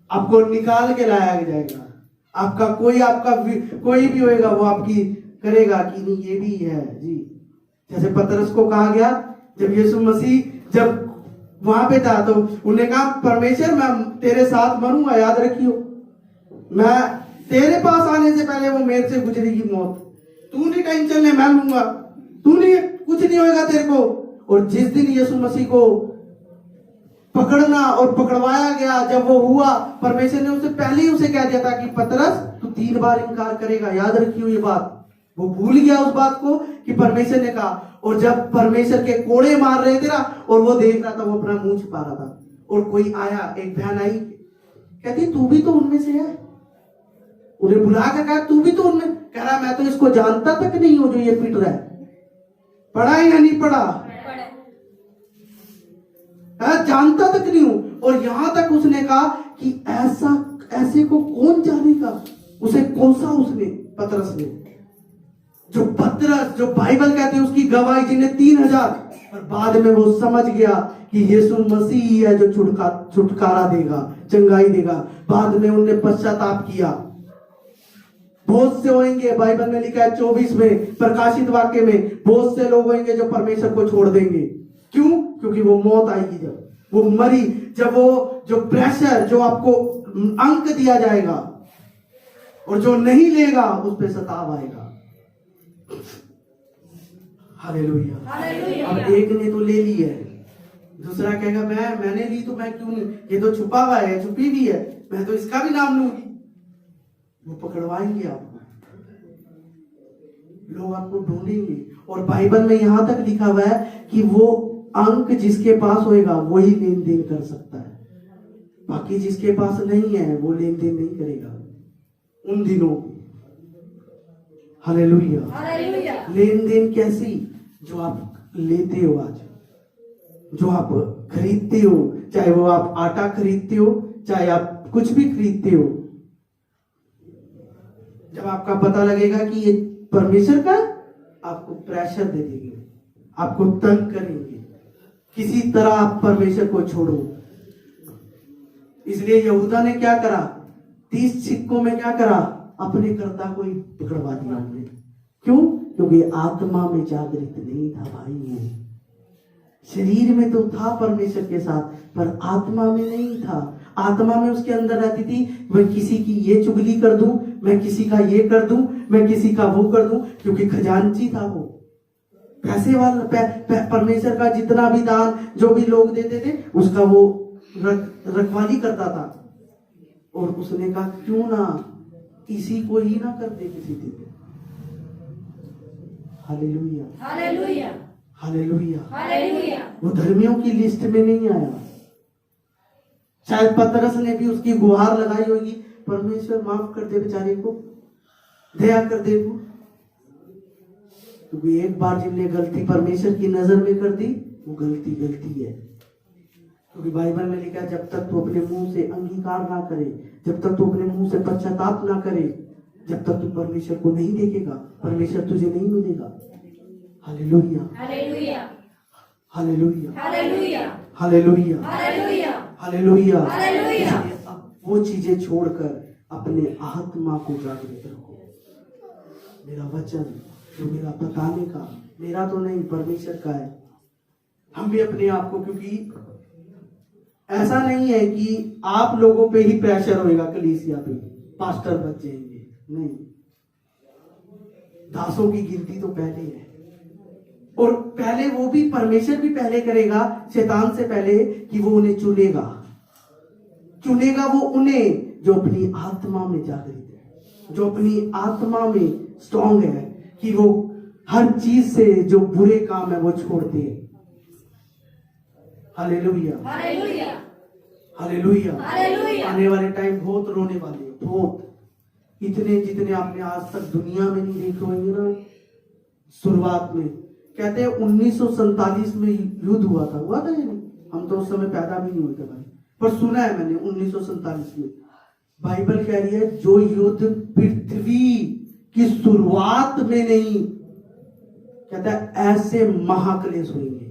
आपको निकाल के लाया जाएगा। आपका कोई भी होएगा वो आपकी करेगा कि नहीं ये भी है जी। जैसे पतरस को कहा गया, जब यीशु मसीह जब वहां पे था तो उन्होंने कहा परमेश्वर मैं तेरे साथ मरूंगा, याद रखियो, मैं तेरे पास आने से पहले वो मेरे से गुजरेगी मौत, तू नहीं टेंशन ले, मैं लूंगा, तू नहीं, कुछ नहीं होगा तेरे को। और जिस दिन यीशु मसीह को पकड़ना और पकड़वाया गया, जब वो हुआ, परमेश्वर ने उससे पहले ही उसे कह दिया था कि पतरस तू 3 बार इनकार करेगा, याद रखियो ये बात। वो भूल गया उस बात को कि परमेश्वर ने कहा। और जब परमेश्वर के कोड़े मार रहे थे ना, और वो देख रहा था, वो अपना मुंह छुपा रहा था, और कोई आया, एक बहन आई, कहती तू भी तो उनमें से है। उन्हें बुला कर कहा तू भी तो उनमें, कह रहा मैं तो इसको जानता तक नहीं हूं जो ये पिट रहा है। पढ़ा या नहीं पढ़ा? जानता तक नहीं हूं। और यहां तक उसने कहा कि ऐसे को कौन जानेगा। उसे कोसा उसने, पतरस ने, जो बाइबल कहते हैं उसकी गवाही, जिन्हें 3000। और बाद में वो समझ गया कि यीशु मसीह ही है जो छुटकारा देगा, चंगाई देगा। बाद में उन्होंने पश्चाताप किया। बहुत से होंगे, बाइबल में लिखा है 24 में, प्रकाशित वाक्य में, बहुत से लोग होंगे जो परमेश्वर को छोड़ देंगे। क्यों? क्योंकि वो मौत आएगी, जब वो मरी, जब वो जो प्रेशर, जो आपको अंक दिया जाएगा और जो नहीं लेगा उस पे सताव आएगा। हालेलुया। अब एक ने तो ले ली है, दूसरा कहेगा मैंने ली तो मैं क्यों नहीं, ये तो छुपा हुआ है, छुपी भी है, मैं तो इसका भी नाम लूंगी। वो पकड़वाएंगे आपको, लोग आपको ढूंढेंगे। और बाइबल में यहां तक लिखा हुआ है कि वो अंक जिसके पास होएगा वही लेन देन कर सकता है, बाकी जिसके पास नहीं है वो लेन देन नहीं करेगा उन दिनों। हालेलुया। लेन देन कैसी? जो आप लेते हो आज, जो आप खरीदते हो, चाहे वो आप आटा खरीदते हो, चाहे आप कुछ भी खरीदते हो, जब आपका पता लगेगा कि ये परमेश्वर का, आपको प्रेशर दे देंगे, आपको तंग करेंगे, किसी तरह आप परमेश्वर को छोड़ो। इसलिए यहूदा ने क्या करा? 30 सिक्कों में क्या करा? अपने कर्ता को ही पकड़वा दिया हमने। क्यों? क्योंकि आत्मा में जागृत नहीं था भाई। वो शरीर में तो था परमेश्वर के साथ, पर आत्मा में नहीं था। आत्मा में उसके अंदर रहती थी मैं किसी की ये चुगली कर दूं, मैं किसी का ये कर दूं, मैं किसी का वो कर दूं, क्योंकि खजांची था वो, पैसे वाला। परमेश्वर का जितना भी दान जो भी लोग देते थे उसका वो रखवाली करता था। और उसने कहा क्यों ना इसी को ही ना कर दे किसी दिन। Hallelujah, hallelujah, hallelujah. हालेलुया। वो धर्मियों की लिस्ट में नहीं आया। शायद पतरस ने भी उसकी गुहार लगाई होगी, परमेश्वर माफ कर दे बेचारे को, दया कर दे तू। क्योंकि एक बार जिनने गलती परमेश्वर की नजर में कर दी, वो गलती गलती है। क्योंकि बाइबल में लिखा है, जब तक तू अपने मुंह से अंगीकार ना करे, जब तक तू अपने मुंह से पश्चाताप ना करे, जब तक तू परमेश्वर को नहीं देखेगा, परमेश्वर तुझे नहीं मिलेगा। Hallelujah, hallelujah, hallelujah, hallelujah, hallelujah, hallelujah, hallelujah. Hallelujah. इसलिए अब वो चीजें छोड़कर अपने आत्मा को जागृत रखो। मेरा वचन जो मेरा बताने का, मेरा तो नहीं, परमेश्वर का है। हम भी अपने आप को, क्योंकि ऐसा नहीं है कि आप लोगों पे ही प्रेशर होएगा कलीसिया पे, पास्टर बच जाएंगे, नहीं। दासों की गिनती तो पहले है, और पहले वो भी, परमेश्वर भी पहले करेगा शैतान से पहले, कि वो उन्हें चुनेगा। चुनेगा वो उन्हें जो अपनी आत्मा में जागृत है, जो अपनी आत्मा में स्ट्रांग है, कि वो हर चीज से जो बुरे काम है वो छोड़ते हैं। Hallelujah, hallelujah, hallelujah. हालेलुया। आने वाले टाइम बहुत रोने वाले हैं, बहुत। इतने जितने आपने आज तक दुनिया में नहीं देखे होंगे ना। शुरुआत में कहते हैं 1947 में युद्ध हुआ था या नहीं? हम तो उस समय पैदा भी नहीं हुए थे भाई, पर सुना है मैंने 1947 में। बाइबल कह रही है जो युद्ध पृथ्वी की शुरुआत में नहीं, कहता है ऐसे महाक्लेश होंगे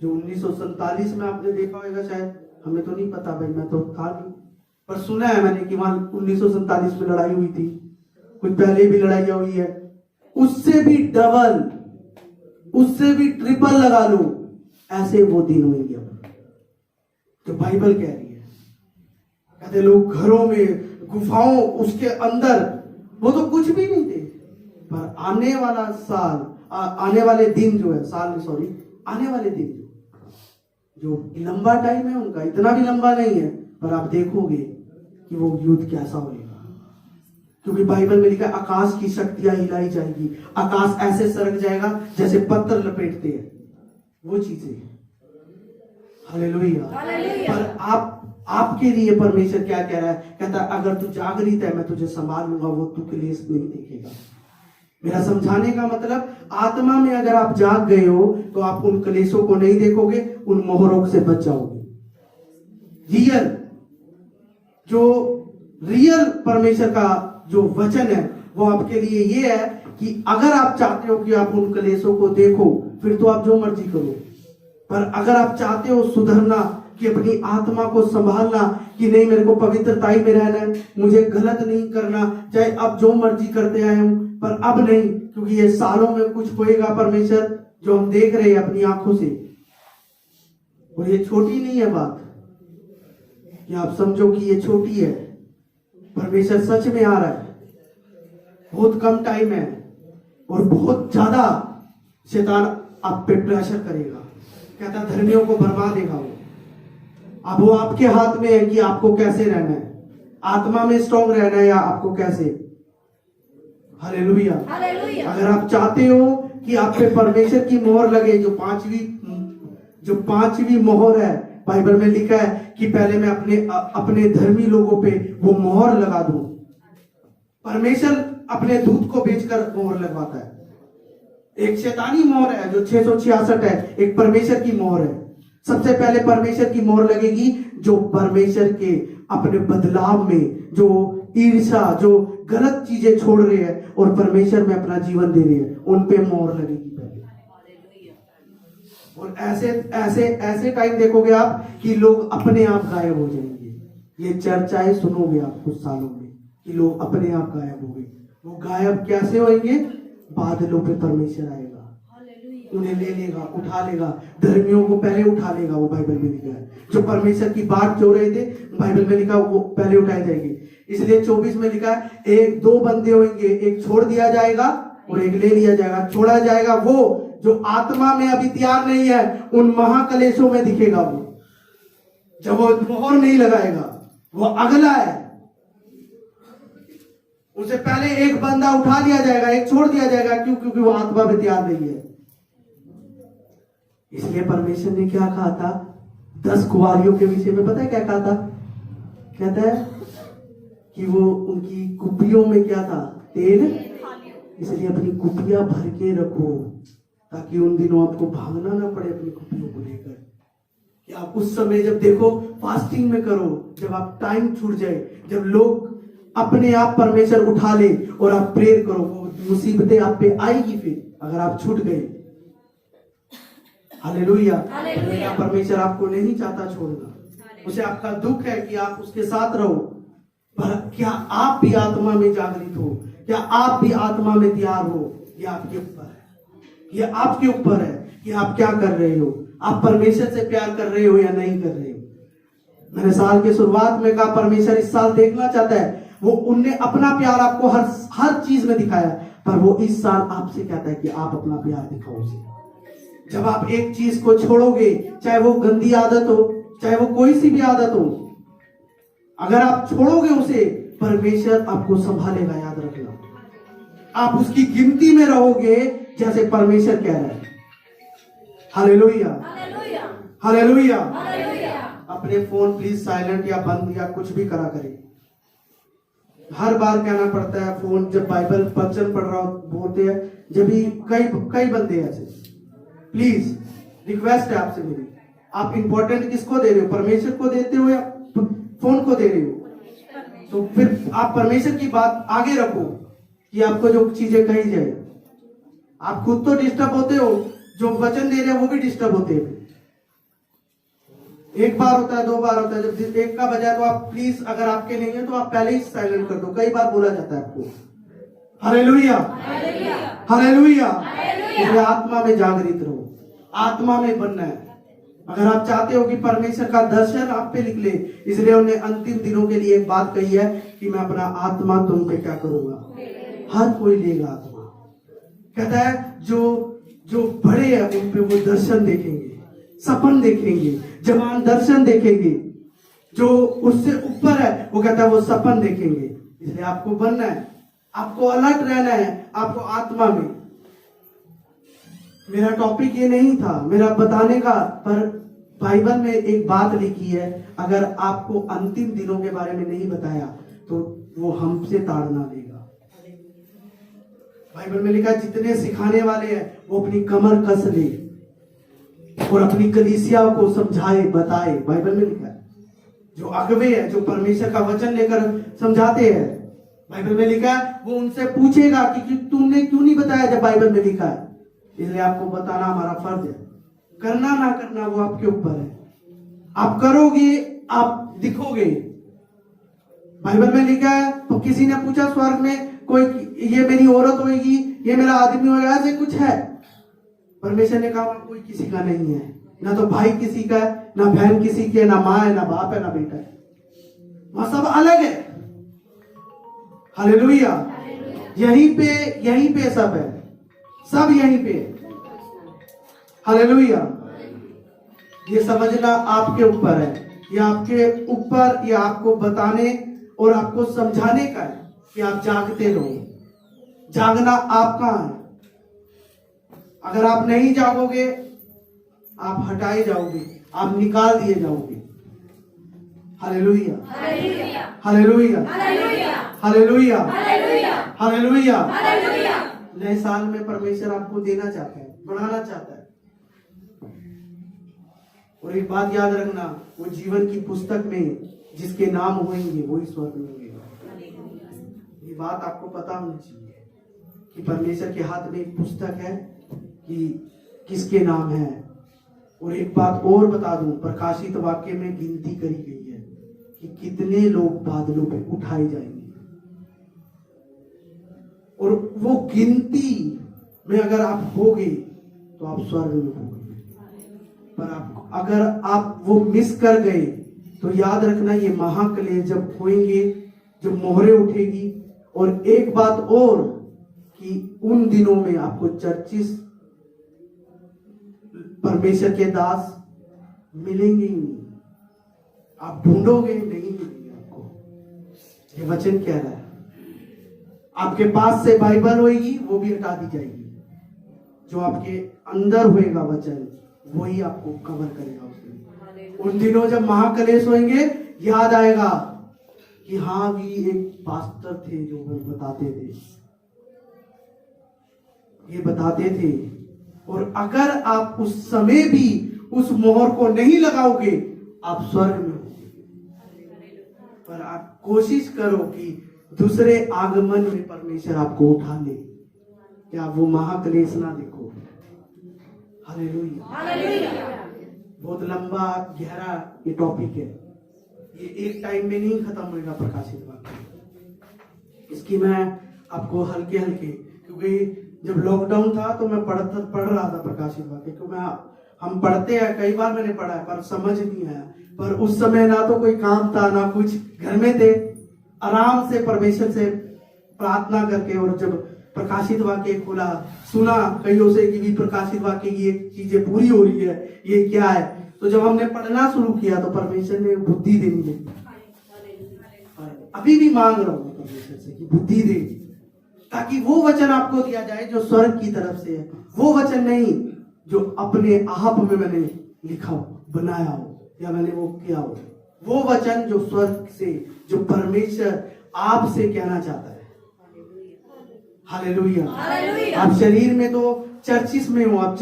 जो 1947 में आपने देखा होगा। शायद हमें तो नहीं पता भाई, मैं तो था नहीं, पर सुना है मैंने कि वहां 1947 में लड़ाई हुई थी। कुछ पहले भी लड़ाइयां हुई है, उससे भी डबल, उससे भी ट्रिपल लगा लो, ऐसे वो दिन होंगे। अब तो बाइबल कह रही है, कहते लोग घरों में, गुफाओं, उसके अंदर, वो तो कुछ भी नहीं थे। पर आने वाला साल, आने वाले दिन जो है, साल सॉरी, आने वाले दिन जो लंबा टाइम है उनका, इतना भी लंबा नहीं है, पर आप देखोगे कि वो युद्ध कैसा होगा। क्योंकि बाइबल में लिखा है आकाश की शक्तियां हिलाई जाएगी, आकाश ऐसे सरक जाएगा जैसे पत्थर लपेटते हैं, वो चीजें। हालेलुया। हालेलुया। पर आपके लिए परमेश्वर क्या कह रहा है? कहता है अगर तू जागृत है, मैं तुझे संभाल लूंगा, वो तू क्लेश नहीं देखेगा। मेरा समझाने का मतलब, आत्मा में अगर आप जाग गए हो तो आप उन क्लेशों को नहीं देखोगे, उन मोहरों से बच जाओगे। रियल परमेश्वर का जो वचन है वो आपके लिए ये है कि अगर आप चाहते हो कि आप उन क्लेशों को देखो, फिर तो आप जो मर्जी करो। पर अगर आप चाहते हो सुधरना, कि अपनी आत्मा को संभालना, कि नहीं मेरे को पवित्रताई में रहना है, मुझे गलत नहीं करना, चाहे अब जो मर्जी करते आए हूं, पर अब नहीं, क्योंकि ये सालों में कुछ होएगा परमेश्वर जो हम देख रहे हैं अपनी आंखों से। और ये छोटी नहीं है बात कि आप समझो कि ये छोटी है। परमेश्वर सच में आ रहा है, बहुत कम टाइम है, और बहुत ज्यादा शैतान आप पे प्रेशर करेगा। कहता धर्मियों को भरमा देगा वो। अब वो आपके हाथ में है कि आपको कैसे रहना है, आत्मा में स्ट्रांग रहना है या आपको कैसे। हालेलुया। हालेलुया। अगर आप चाहते हो कि आप पे परमेश्वर की मोहर लगे, जो पांचवी मोहर है, बाइबल में लिखा है कि पहले मैं अपने धर्मी लोगों पे वो मोहर लगा दूं। परमेश्वर अपने दूत को बेचकर मोहर लगवाता है। एक शैतानी मोहर है जो 666 है, एक परमेश्वर की मोहर है। सबसे पहले परमेश्वर की मोहर लगेगी जो परमेश्वर के अपने बदलाव में, जो ईर्ष्या, जो गलत चीजें छोड़ रहे हैं और परमेश्वर में अपना जीवन दे रहे हैं, उन पे मोहर लगेगी पहले। और ऐसे टाइम देखोगे आप कि लोग अपने आप गायब हो जाएंगे। ये चर्चाएं सुनोगे आप कुछ सालों में कि लोग अपने आप गायब हो गए। वो गायब कैसे होंगे? बादलों पे परमेश्वर आएगा, उन्हें ले लेगा, उठा लेगा। धर्मियों को पहले उठा लेगा, वो बाइबल में लिखा है। जो परमेश्वर की बात जो रहे थे, बाइबल में लिखा वो पहले उठाए जाएंगे। इसलिए 24 में लिखा है 1-2 बंदे होंगे, एक छोड़ दिया जाएगा और एक ले लिया जाएगा। छोड़ा जाएगा वो जो आत्मा में अभी तैयार नहीं है, उन महाकलेशों में दिखेगा वो, जब वो मोहर नहीं लगाएगा। वो अगला है, उनसे पहले एक बंदा उठा लिया जाएगा, एक छोड़ दिया जाएगा। क्यों? क्योंकि वो आत्मा में तैयार नहीं है। इसलिए परमेश्वर ने क्या कहा था 10 कुंवारियों के विषय में? पता है क्या कहा था? कहता है कि वो उनकी कुपियों में क्या था? तेल। इसलिए अपनी कुपियां भर के रखो, ताकि उन दिनों आपको भागना ना पड़े अपनी कुपियों को लेकर। कि आप उस समय जब देखो फास्टिंग में करो, जब आप टाइम छूट जाए, जब लोग अपने आप परमेश्वर उठा ले और आप प्रेयर करो, वो मुसीबतें आप पे आएगी फिर अगर आप छूट गए। हालेलुया। परमेश्वर आपको नहीं चाहता छोड़ना। उसे आपका दुख है कि आप उसके साथ रहो, पर क्या आप भी आत्मा में जागृत हो? क्या आप भी आत्मा में तैयार हो? ये आपके ऊपर है। ये आपके ऊपर है कि आप क्या कर रहे हो। आप परमेश्वर से प्यार कर रहे हो या नहीं कर रहे हो। मैंने साल के शुरुआत में कहा परमेश्वर इस साल देखना चाहता है। वो उनने अपना प्यार आपको हर चीज में दिखाया, पर वो इस साल आपसे कहता है कि आप अपना प्यार दिखाओ उसे। जब आप एक चीज को छोड़ोगे, चाहे वो गंदी आदत हो, चाहे वो कोई सी भी आदत हो, अगर आप छोड़ोगे उसे, परमेश्वर आपको संभालेगा। याद रखना, आप उसकी गिनती में रहोगे जैसे परमेश्वर कह रहा है। Hallelujah, hallelujah. अपने फोन प्लीज साइलेंट या बंद या कुछ भी करा करें। हर बार कहना पड़ता है फोन, जब बाइबल वचन पढ़ रहा हो बोलते हैं, जब भी कई बंदे ऐसे। प्लीज रिक्वेस्ट है आपसे मेरी, आप इंपॉर्टेंट किसको दे रहे हो? परमेश्वर को देते हो या फोन को दे रहे हो? तो फिर आप परमेश्वर की बात आगे रखो कि आपको जो चीजें कही जाए। आप खुद तो डिस्टर्ब होते हो, जो वचन दे रहे हैं वो भी डिस्टर्ब होते हैं। एक बार होता है, 2 बार होता है, जब एक का बजाय तो आप प्लीज, अगर आपके नहीं है तो आप पहले ही साइलेंट कर दो। कई बार बोला जाता है आपको। Hallelujah, hallelujah. इसलिए आत्मा में जागृत रहो, आत्मा में बनना है। अगर आप चाहते हो कि परमेश्वर का दर्शन आप पे निकले, इसलिए उन्हें अंतिम दिनों के लिए एक बात कही है कि मैं अपना आत्मा तुम पे क्या करूंगा। हर कोई लेगा आत्मा। कहता है जो बड़े हैं उन पे वो दर्शन देखेंगे, सपन देखेंगे, जवान दर्शन देखेंगे। जो उससे ऊपर है वो कहता है वो सपन देखेंगे। इसलिए आपको बनना है, आपको अलर्ट रहना है, आपको आत्मा में। मेरा टॉपिक ये नहीं था मेरा बताने का, पर बाइबल में एक बात लिखी है, अगर आपको अंतिम दिनों के बारे में नहीं बताया तो वो हमसे ताड़ना देगा। बाइबल में लिखा है जितने सिखाने वाले हैं वो अपनी कमर कस ले और अपनी कलीसिया को समझाए बताए। बाइबल में लिखा है जो अगुवे है, जो परमेश्वर का वचन लेकर समझाते हैं, बाइबल में लिखा है वो उनसे पूछेगा कि तुमने क्यों नहीं बताया जब बाइबल में लिखा है। इसलिए आपको बताना हमारा फर्ज है। करना ना करना वो आपके ऊपर है। आप करोगे, आप दिखोगे। बाइबल में लिखा है, तो किसी ने पूछा स्वर्ग में, कोई ये मेरी औरत होगी, ये मेरा आदमी होगा, ऐसे कुछ है? परमेश्वर ने कहा कोई किसी का नहीं है, ना तो भाई किसी का है, ना बहन किसी की है, ना माँ है, ना बाप है, ना बेटा है। वहां सब अलग है। हालेलुया। यहीं पे सब है, सब यहीं पे। हालेलुया। ये समझना आपके ऊपर है, ये आपके ऊपर, ये आपको बताने और आपको समझाने का है कि आप जागते रहो। जागना आपका है। अगर आप नहीं जागोगे आप हटाए जाओगे, आप निकाल दिए जाओगे। Hallelujah, hallelujah, hallelujah, hallelujah. नए साल में परमेश्वर आपको देना चाहता है, बढ़ाना चाहता है। और एक बात याद रखना, वो जीवन की पुस्तक में जिसके नाम होंगे वही स्वर्ग में होंगे। ये बात आपको पता होनी चाहिए कि परमेश्वर के हाथ में एक पुस्तक है कि किसके नाम है। और एक बात और बता दूं, प्रकाशित वाक्य में गिनती करी गई है कि कितने लोग बादलों पे उठाए जाएंगे। और वो गिनती में अगर आप होगे तो आप स्वर्ग में होगे। पर अगर आप वो मिस कर गए तो याद रखना, ये महाक्लेश जब होंगे, जब मोहरें उठेगी। और एक बात और कि उन दिनों में आपको चर्चिस परमेश्वर के दास मिलेंगे ही नहीं। आप ढूंढोगे नहीं मिलेंगे आपको। ये वचन कह रहा है। आपके पास से बाइबल होगी वो भी हटा दी जाएगी। जो आपके अंदर होएगा वचन वही आपको कवर करेगा उसमें। उन दिनों जब महाकलेश होंगे याद आएगा कि हाँ भी एक पास्टर थे जो बताते थे, ये बताते थे। और अगर आप उस समय भी उस मोहर को नहीं लगाओगे आप स्वर्ग में होगे। पर आप कोशिश करो कि दूसरे आगमन में परमेश्वर आपको उठा ले, कि आप वो महाक्लेश ना देखो। हालेलुया। हालेलुया। बहुत लंबा गहरा ये टॉपिक है, ये एक टाइम में नहीं खत्म होगा प्रकाशित वाक्य। इसकी मैं आपको हल्के हल्के, क्योंकि जब लॉकडाउन था तो मैं पढ़ रहा था प्रकाशित वाक्य, क्योंकि हम पढ़ते हैं, कई बार मैंने पढ़ा है पर समझ नहीं आया। पर उस समय ना तो कोई काम था ना कुछ, घर में थे, आराम से परमेश्वर से प्रार्थना करके। और जब प्रकाशित वाक्य खुला, सुना कईयों से कि भी प्रकाशित वाक्य की ये चीजें पूरी हो रही है, ये क्या है। तो जब हमने पढ़ना शुरू किया तो परमेश्वर ने बुद्धि देनी लगी। अभी भी मांग रहा हूं परमेश्वर से कि बुद्धि दे, ताकि वो वचन आपको दिया जाए जो स्वर्ग की तरफ से है। वो वचन नहीं जो अपने आप में मैंने लिखा हो, बनाया हो, या मैंने वो किया हो। वो वचन जो स्वर्ग से, जो परमेश्वर आपसे कहना चाहता है। हालेलुया। आप शरीर में तो चर्चिस में हो, आप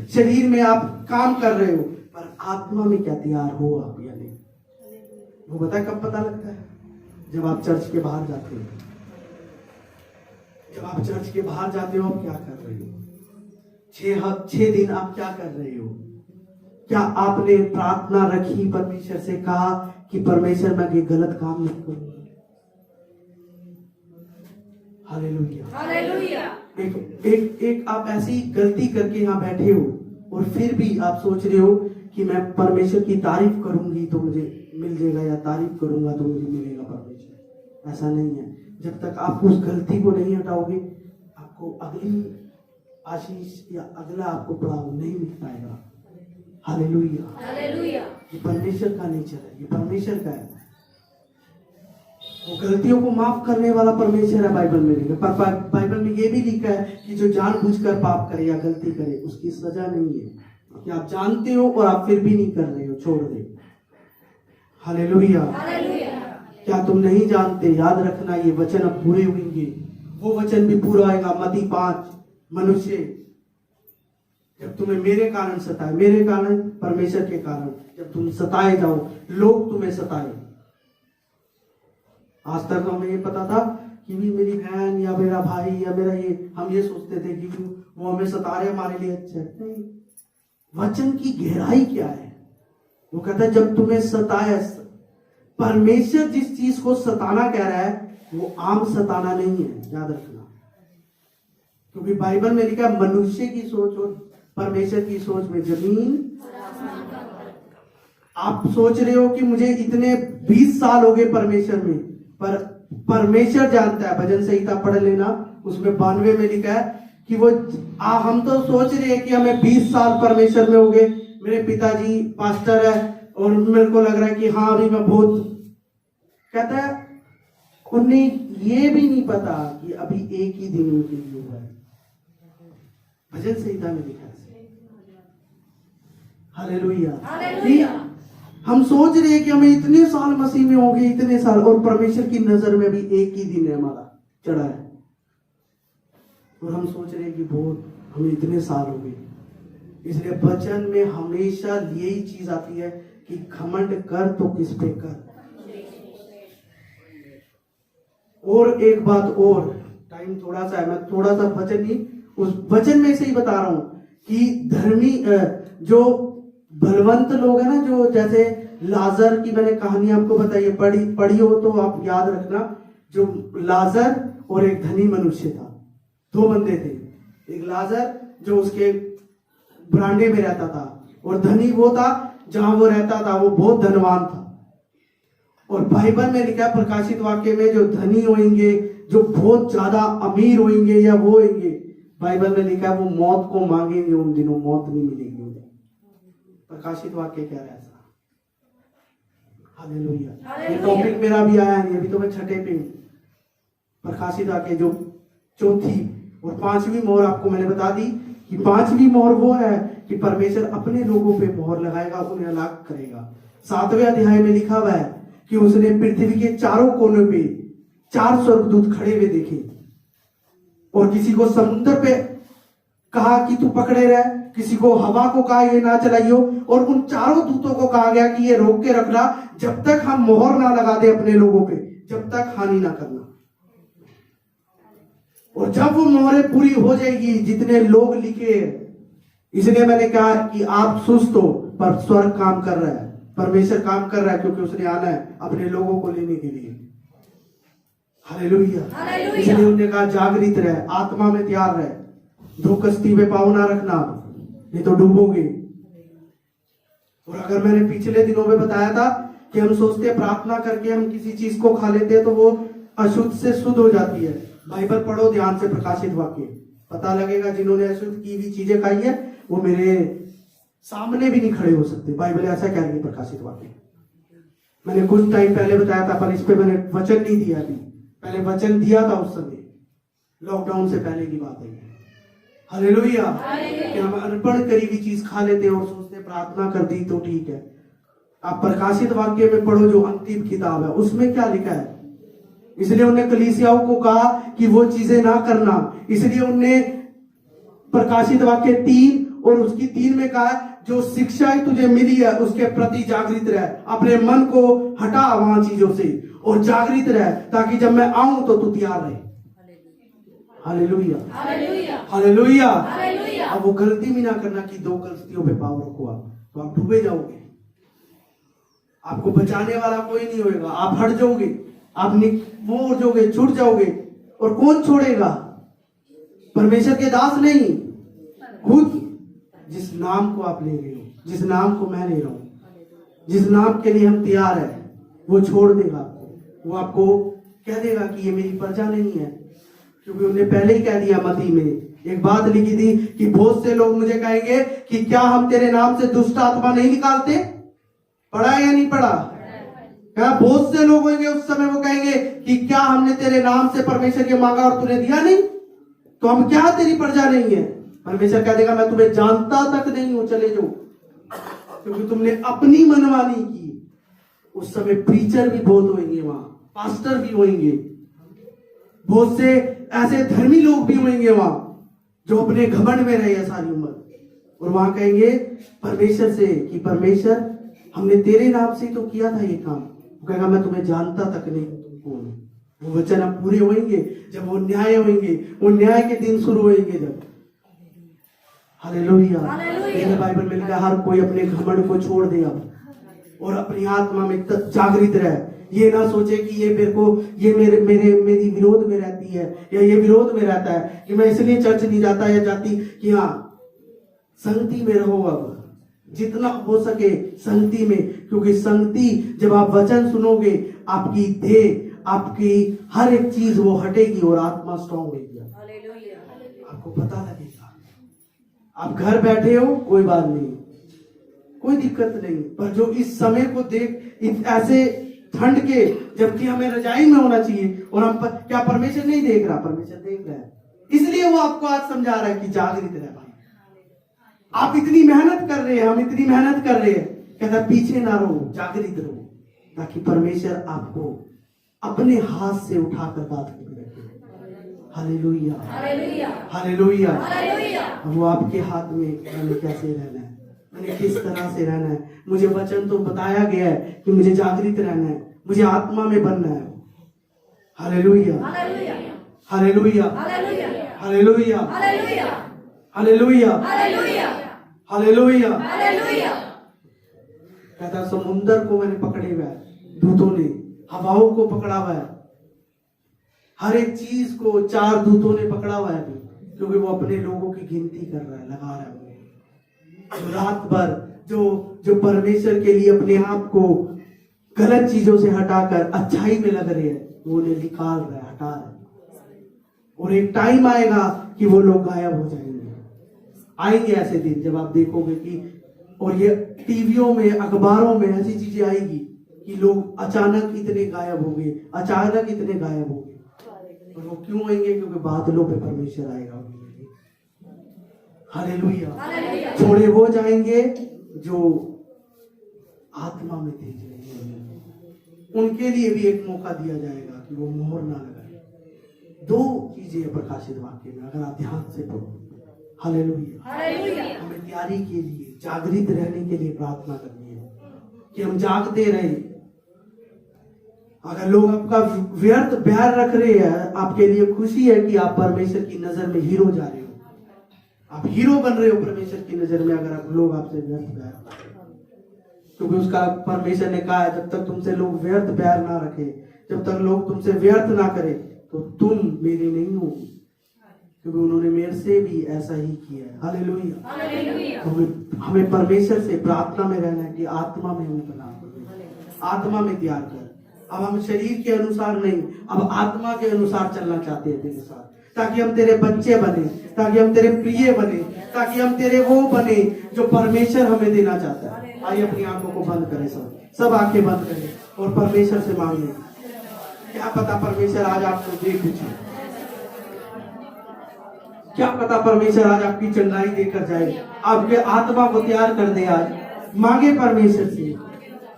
शरीर में आप काम कर रहे हो, पर आत्मा में क्या तैयार हो आप या नहीं, वो पता कब पता लगता है? जब आप चर्च के बाहर जाते हो। जब आप चर्च के बाहर जाते हो आप क्या कर रहे हो? 6 दिन आप क्या कर रहे हो? क्या आपने प्रार्थना रखी, परमेश्वर से कहा कि परमेश्वर मैं ये गलत काम नहीं करूंगा? हालेलुया। हालेलुया। एक आप ऐसी गलती करके यहाँ बैठे हो और फिर भी आप सोच रहे हो कि मैं परमेश्वर की तारीफ करूंगी तो मुझे मिल जाएगा, या तारीफ करूंगा तो मुझे मिलेगा परमेश्वर। ऐसा नहीं है। जब तक आप उस गलती को नहीं हटाओगे आपको अगली आशीष या अगला आपको पड़ाव नहीं मिल पाएगा। हालेलुया। हालेलुया। ये परमेश्वर का नेचर है, ये परमेश्वर का है। वो गलतियों को माफ करने वाला परमेश्वर है बाइबल में लिखा। पर बाइबल में ये भी लिखा है कि जो जानबूझकर पाप करे या गलती करे उसकी सजा नहीं है, कि आप जानते हो और आप फिर भी नहीं कर रहे हो, छोड़ दे। हालेलुया। हालेलुया। क्या तुम नहीं जानते? याद रखना ये वचन अब पूरे होंगे। वो वचन भी पूरा होगा। मत्ती 5, मनुष्य जब तुम्हें मेरे कारण सताए, मेरे कारण परमेश्वर के कारण जब तुम सताए जाओ, लोग तुम्हें सताए। आज तक हमें ये पता था कि भी मेरी बहन या मेरा भाई या मेरा ये, हम ये सोचते थे कि वो हमें सता रहे हमारे लिए अच्छा है। नहीं, वचन की गहराई क्या है? वो कहता है जब तुम्हें सताए, परमेश्वर जिस चीज को सताना कह रहा है वो आम सताना नहीं है, याद रखना। क्योंकि बाइबल में लिखा है मनुष्य की सोच और परमेश्वर की सोच में जमीन। आप सोच रहे हो कि मुझे इतने 20 साल हो गए परमेश्वर में, पर परमेश्वर जानता है। भजन संहिता पढ़ लेना, उसमें 92 में लिखा है कि वो हम तो सोच रहे हैं कि हमें 20 साल परमेश्वर में हो गए, मेरे पिताजी पास्टर है और मेरे को लग रहा है कि हाँ अभी मैं बहुत, कहता है उन्हें ये भी नहीं पता कि अभी एक ही दिन उनके लिए हुआ है। भजन संहिता में लिखा है। हालेलुया। हम सोच रहे हैं कि हमें इतने साल मसीह में हो गए, इतने साल, और परमेश्वर की नजर में भी एक ही दिन है हमारा चढ़ा है, और हम सोच रहे हैं कि बहुत हमें इतने साल हो गए। इसलिए वचन में हमेशा यही चीज आती है कि घमंड कर तो किस पे कर। और एक बात और, टाइम थोड़ा सा है, मैं थोड़ा सा वचन ही उस वचन में से ही बता रहा हूं कि धर्मी जो बलवंत लोग हैं ना, जो जैसे लाजर की मैंने कहानी आपको बताई है, पढ़ी हो तो आप याद रखना। जो लाजर और एक धनी मनुष्य था, 2 बंदे थे। एक लाजर जो उसके बरांडे में रहता था, और धनी वो था जहां वो रहता था, वो बहुत धनवान था। और बाइबल में लिखा है प्रकाशित वाक्य में, जो धनी होंगे, जो बहुत ज्यादा अमीर होंगे या वो होंगे, बाइबल में लिखा है वो मौत को मांगेंगे, उन दिनों मौत नहीं मिलेगी उन्हें। प्रकाशित वाक्य कह रहा है ऐसा। हालेलुया। ये टॉपिक मेरा भी आया नहीं, अभी तो मैं छठे पे हूं। प्रकाशित वाक्य जो चौथी और पांचवी मोहर आपको मैंने बता दी कि पांचवी मोहर वो है कि परमेश्वर अपने लोगों पे मोहर लगाएगा, उन्हें अलग करेगा। 7वें अध्याय में लिखा हुआ है कि उसने पृथ्वी के चारों कोनों पे 4 स्वर्गदूत खड़े हुए देखे और किसी को समुद्र पे कहा कि तू पकड़े रह, किसी को हवा को कहा ये ना चलाइयो, और उन चारों दूतों को कहा गया कि ये रोक के रखना जब तक हम मोहर ना लगा दे अपने लोगों पे, जब तक हानि ना करना। और जब वो मोहरें पूरी हो जाएगी जितने लोग लिखे, इसलिए मैंने कहा कि आप सुस्त हो पर स्वर्ग काम कर रहा है, परमेश्वर काम कर रहा है, क्योंकि उसने आना है अपने लोगों को लेने के लिए। हालेलुया। इसलिए उन्होंने कहा जागृत रहे, आत्मा में तैयार रहे, दो कश्ती में पाँव ना रखना, नहीं तो डूबोगे। और अगर मैंने पिछले दिनों में बताया था कि हम सोचते प्रार्थना करके हम किसी चीज को खा लेते हैं तो वो अशुद्ध से शुद्ध हो जाती है। बाइबल पढ़ो ध्यान से, प्रकाशित वाक्य, पता लगेगा जिन्होंने अशुद्ध की हुई चीजें खाई है वो मेरे सामने भी नहीं खड़े हो सकते। बाइबल ऐसा कह रही है, प्रकाशित वाक्य। मैंने कुछ टाइम पहले बताया था, पर इस पे मैंने वचन नहीं दिया अभी, पहले वचन दिया था उस समय, लॉकडाउन से पहले की बात है। हालेलुया। कि हम अर्पण करी हुई चीज खा लेते हैं और सोचते प्रार्थना कर दी तो ठीक है। आप प्रकाशित वाक्य में पढ़ो जो अंतिम किताब है, उसमें क्या लिखा है। इसलिए उन्होंने कलीसियाओं को कहा कि वो चीजें ना करना, इसलिए उन्होंने प्रकाशित वाक्य 3 और उसकी 3 में कहा जो शिक्षाएं तुझे मिली है उसके प्रति जागृत रह, अपने मन को हटा वहां चीजों से और जागृत रह, ताकि जब मैं आऊं तो तू तैयार रहे। Hallelujah, hallelujah. अब वो गलती भी ना करना कि 2 कश्तियों पे पाँव रखो आप, तो आप डूबे जाओगे, आपको बचाने वाला कोई नहीं होएगा, आप हट जाओगे, आप मोड़ जाओगे, छूट जाओगे। और कौन छोड़ेगा? परमेश्वर के दास नहीं, खुद जिस नाम को आप ले रहे हो, जिस नाम को मैं ले रहा हूं, जिस नाम के लिए हम तैयार है, वो छोड़ देगा आपको। वो आपको कह देगा कि ये मेरी प्रजा नहीं है, क्योंकि उन्होंने पहले ही कह दिया मती में एक बात लिखी थी कि बहुत से लोग मुझे कहेंगे कि क्या हम तेरे नाम से दुष्ट आत्मा नहीं निकालते। पढ़ा है या नहीं पढ़ा? क्या बहुत से लोग होंगे उस समय, वो कहेंगे कि क्या हमने तेरे नाम से परमेश्वर के मांगा और तूने दिया नहीं, तो हम क्या तेरी प्रजा नहीं है? परमेश्वर कह देगा मैं तुम्हें जानता तक नहीं हूं, चले जाओ, क्योंकि तुमने अपनी मनमानी की। उस समय प्रीचर भी बहुत होंगे वहां, पास्टर भी होंगे, बहुत से ऐसे धर्मी लोग भी होंगे वहां जो अपने घमंड में रहे सारी उम्र, और वहां कहेंगे परमेश्वर से कि परमेश्वर हमने तेरे नाम से तो किया था ये काम। वो कहेगा मैं तुम्हें जानता तक नहीं, तुम कौन हो। वो वचन अब पूरे होंगे जब वो न्याय होंगे, वो न्याय के दिन शुरू होंगे जब। हालेलुया। बाइबल में लिखा हर कोई अपने घमंड को छोड़ दे अब और अपनी आत्मा में जागृत रहे। ये ना सोचे कि ये मेरे को ये मेरी विरोध में रहती है या ये विरोध में रहता है कि मैं इसलिए चर्च नहीं जाता या जाती, कि हाँ संगति में रहो, अब जितना हो सके संगति में, क्योंकि संगति जब आप वचन सुनोगे आपकी देह, आपकी हर एक चीज वो हटेगी और आत्मा स्ट्रॉन्ग होगी, आपको पता लगेगा। आप घर बैठे हो कोई बात नहीं, कोई दिक्कत नहीं, पर जो इस समय को देख ऐसे ठंड के, जबकि हमें रजाई में होना चाहिए, और हम क्या परमेश्वर नहीं देख रहा? परमेश्वर देख रहा है, इसलिए वो आपको आज समझा रहा है कि जागृत रहे भाई। आप इतनी मेहनत कर रहे हैं, हम इतनी मेहनत कर रहे हैं, कहता पीछे ना रहो, जागृत रहो, ताकि परमेश्वर आपको अपने हाथ से उठाकर बात करके रखे। Hallelujah, hallelujah. वो आपके हाथ में मैंने कैसे रहना है, मैंने किस तरह से रहना है। मुझे वचन तो बताया गया है कि मुझे जागृत रहना है, मुझे आत्मा में बनना है। Hallelujah, hallelujah, hallelujah, hallelujah, hallelujah. कहता समुंदर को मैंने पकड़े हुआ है, दूतों ने हवाओं को पकड़ा हुआ है, हर एक चीज को 4 दूतों ने पकड़ा हुआ है, क्योंकि वो अपने लोगों की गिनती कर रहा है, लगा रहा है। जो रात भर जो परमेश्वर के लिए अपने आप को गलत चीजों से हटाकर अच्छाई में लग रहे हैं, वो उन्हें निकाल रहा है, हटा रहा है। और एक टाइम आएगा कि वो लोग गायब हो जाएंगे। आएंगे ऐसे दिन जब आप देखोगे कि, और ये टीवियों में, अखबारों में ऐसी चीजें आएगी कि लोग अचानक इतने गायब हो गए, अचानक इतने गायब हो गए। और वो क्यों आएंगे? क्योंकि बादलों पे परमेश्वर आएगा उनके लिए। हालेलुया। थोड़े वो जाएंगे जो आत्मा में तेज रहेंगे, उनके लिए भी एक मौका दिया जाएगा कि वो मोहर ना लगाए। 2 चीजें हैं प्रकाशित वाक्य में, अगर आप ध्यान से पढ़ो। हालेलुया। हमें तैयारी के लिए, जागृत रहने के लिए प्रार्थना करनी है कि हम जागते रहे। अगर लोग आपका व्यर्थ प्यार रख रहे हैं, आपके लिए खुशी है कि आप परमेश्वर की नजर में हीरो जा रहे हो, आप हीरो बन रहे हो परमेश्वर की नजर में। अगर आप लोग आपसे व्यर्थ प्यार, क्योंकि उसका परमेश्वर ने कहा है, जब तक तुमसे लोग व्यर्थ प्यार ना रखे, जब तक लोग तुमसे व्यर्थ ना करे, तो तुम मेरे नहीं हो, क्योंकि उन्होंने मेरे से भी ऐसा ही किया है। हालेलुया। तो हमें परमेश्वर से प्रार्थना में रहना है कि आत्मा में हमें बना, आत्मा में तैयार कर। अब हम शरीर के अनुसार नहीं, अब आत्मा के अनुसार चलना चाहते हैं तेरे साथ, ताकि हम तेरे बच्चे बने, ताकि हम तेरे प्रिय बने, ताकि हम तेरे वो बने जो परमेश्वर हमें देना चाहता है। आइए अपनी आंखों को बंद करें, सब आंखें बंद करें और परमेश्वर से मांगे। क्या पता परमेश्वर आज आपको दे कुछ, क्या पता परमेश्वर आज आपकी चंगाई देकर जाए, आपके आत्मा को तैयार कर दे। आज मांगे परमेश्वर से,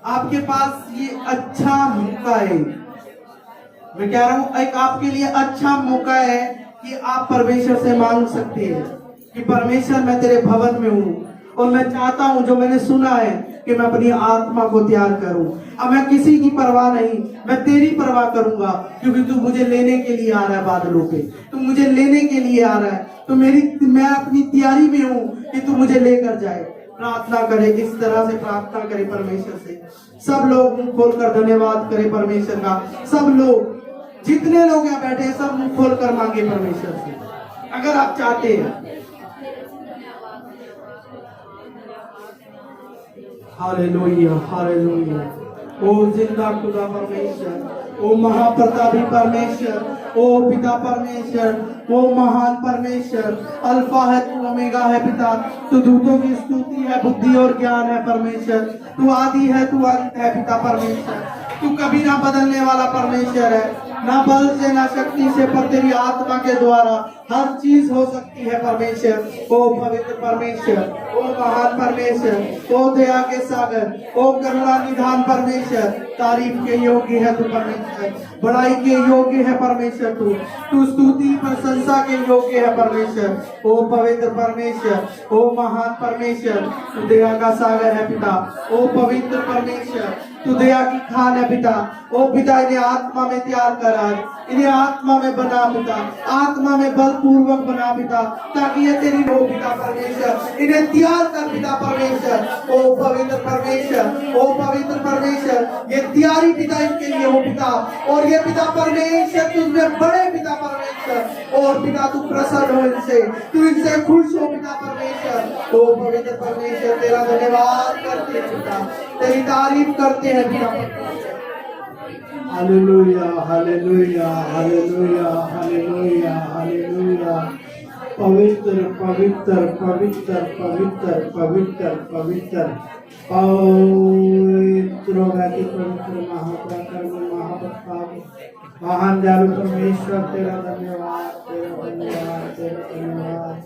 आपके पास ये अच्छा मौका है। मैं कह रहा हूं एक आपके लिए अच्छा मौका है कि आप परमेश्वर से मांग सकते हैं कि परमेश्वर मैं तेरे भवन में हूं और मैं चाहता हूं, जो मैंने सुना है, कि मैं अपनी आत्मा को तैयार करूं। अब मैं किसी की परवाह नहीं, मैं तेरी परवाह करूंगा, क्योंकि तू मुझे लेने के लिए आ रहा है बादलों पे, तू मुझे लेने के लिए आ रहा है। तो मैं अपनी तैयारी में हूं कि तू मुझे लेकर जाए। प्रार्थना करे, इस तरह से प्रार्थना करे परमेश्वर से। सब लोग मुंह खोलकर धन्यवाद करें परमेश्वर का। सब लोग, जितने लोग यहाँ बैठे हैं, सब मुंह खोलकर मांगे परमेश्वर से, अगर आप चाहते हैं। Hallelujah, hallelujah. ओ जिंदा खुदा परमेश्वर, ओ महाप्रतापी परमेश्वर, ओ पिता परमेश्वर, ओ महान परमेश्वर, अल्फा है तू, ओमेगा है पिता, तू दूतों की स्तुति है, बुद्धि और ज्ञान है परमेश्वर, तू आदि है, तू अंत है पिता परमेश्वर, तू कभी ना बदलने वाला परमेश्वर है। ना बल से ना शक्ति से, पर तेरी आत्मा के द्वारा हर चीज हो सकती है परमेश्वर। ओ पवित्र परमेश्वर, ओ महान परमेश्वर, ओ दया के सागर, ओ करुणा निधान परमेश्वर, तारीफ के योग्य है तू परमेश्वर, बड़ाई के योग्य है परमेश्वर, तू स्तुति प्रशंसा के योग्य है परमेश्वर। ओ पवित्र परमेश्वर, ओ महान परमेश्वर, तू दया का सागर है पिता। ओ पवित्र परमेश्वर, तू दया की खान है पिता। ओ पिता, इन्हें आत्मा में तैयार कर, आज इन्हें आत्मा में बना पिता, आत्मा में बलपूर्वक बना पिता, ताकि ये तेरी हो पिता परमेश्वर। इन्हें तैयार कर पिता परमेश्वर। ओ पवित्र परमेश्वर, ओ पवित्र परमेश्वर, ये तैयारी पिता इनके लिए हो पिता। और ये पिता परमेश्वर, तुझमें बड़े पिता परमेश्वर, और पिता तू प्रसन्न हो इनसे, तू इनसे खुश हो पिता परमेश्वर। ओ पवित्र परमेश्वर, तेरा धन्यवाद करते हैं पिता, तेरी तारीफ करते हैं पिता। Hallelujah, hallelujah, hallelujah, hallelujah, hallelujah. पवित्र पवित्र पवित्र पवित्र पवित्र पवित्र पवित्र पवित्र महापराक्रम महाप्रताप महान दयालु परमेश्वर, तेरा धन्यवाद, तेरा धन्यवाद, तेरा धन्यवाद।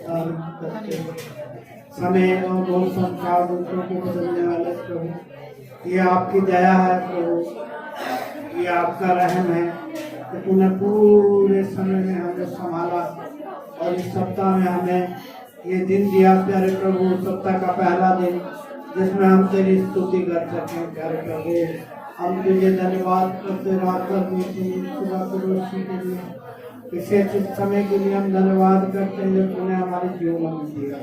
समय और मौसम काल दूसरों को बदलने वाले प्रभु, ये आपकी दया है प्रभु, ये आपका रहम है कि तूने पूरे समय में हमें संभाला और इस सप्ताह में हमें ये दिन दिया प्यारे प्रभु, सप्ताह का पहला दिन जिसमें हम तेरी स्तुति कर सकें प्यारे प्रभु। हम तुझे धन्यवाद करते, रात भर सुबह की रोशनी के लिए, विशेष इस समय के लिए हम धन्यवाद करते हैं जो तूने हमारे जीवन में दिया।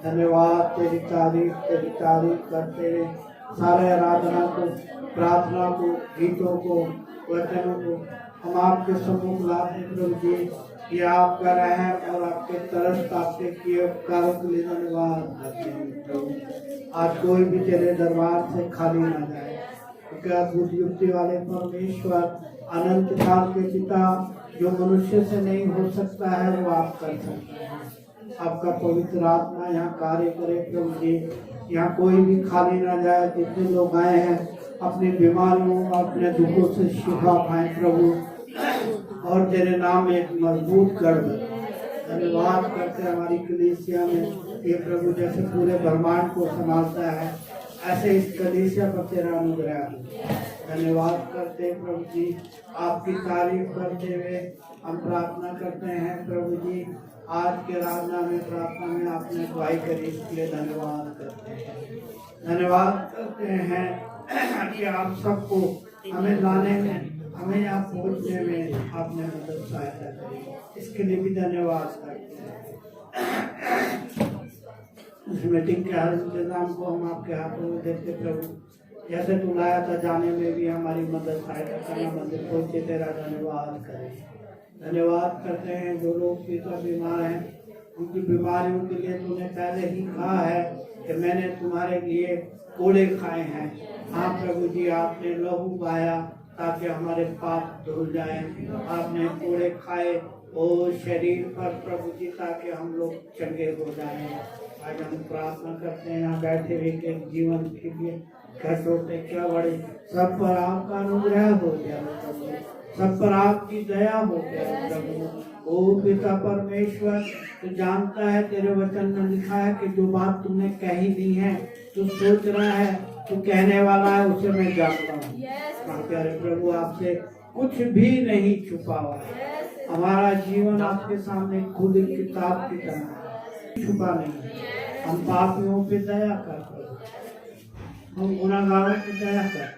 धन्यवाद, तेरी तारीफ करते हुए सारे आराधना को, प्रार्थना को, गीतों को, वचनों को हम आपके सम्मुख लाते हैं प्रभु जी। ये आपका रहम और आपके तरस, आपके किए उपकारों के लिए धन्यवाद करते हैं प्रभु। आज कोई भी तेरे दरबार से खाली ना जाए, क्योंकि अद्भुत युक्ति वाले परमेश्वर, अनंत काल के पिता, जो मनुष्य से नहीं हो सकता है वो आप कर सकते हैं। आपका पवित्र आत्मा यहाँ कार्य करे प्रभु जी। यहाँ कोई भी खाली ना जाए, जितने लोग आए हैं अपनी बीमारियों, अपने दुखों से शिफा पाए प्रभु। और तेरे नाम में एक मजबूत कर दे। धन्यवाद करते हैं हमारी कलीसिया में ये प्रभु जैसे पूरे ब्रह्मांड को संभालता है, ऐसे इस कलीसिया पर तेरा अनुग्रह हो। धन्यवाद करते हैं प्रभु जी, आपकी तारीफ करते हुए हम प्रार्थना करते हैं प्रभु जी। आज के आराधना में प्रार्थना में आपने अगुवाई करी, इसके लिए धन्यवाद करते हैं। धन्यवाद करते हैं कि आप सबको हमें लाने में, हमें यहाँ पहुँचने में आपने मदद सहायता करी, इसके लिए भी धन्यवाद करते हैं। इस मीटिंग के हर इंतजाम को हम आपके हाथों में देते प्रभु, जैसे तू लाया था जाने में भी हमारी मदद सहायता करना, मंदिर पहुँचे तेरा धन्यवाद करें। धन्यवाद करते हैं जो लोग पिता बीमार हैं, उनकी बीमारियों के लिए तूने पहले ही कहा है कि मैंने तुम्हारे लिए कोड़े खाए हैं। हाँ प्रभु जी, आपने लहू बहाया ताकि हमारे पाप धुल जाए। आपने कोड़े खाए और शरीर पर प्रभु जी ताकि हम लोग चंगे हो जाएं। आज हम प्रार्थना करते हैं यहाँ बैठे हुए के जीवन के लिए, घर छोटे क्या बड़े, सब पर आपका अनुग्रह हो गया प्रभु, सब पर आपकी दया हो गया प्रभु। ओ पिता परमेश्वर, तू जानता है तेरे वचन में लिखा है कि जो बात तुमने कही दी है, तू सोच रहा है, तू कहने वाला है, उसे मैं जानता हूँ। प्यारे प्रभु, आपसे कुछ भी नहीं छुपा हुआ, हमारा जीवन आपके सामने खुली किताब की तरह छुपा नहीं। हम पापियों पे दया कर, हम गुनाहगारों पे दया कर।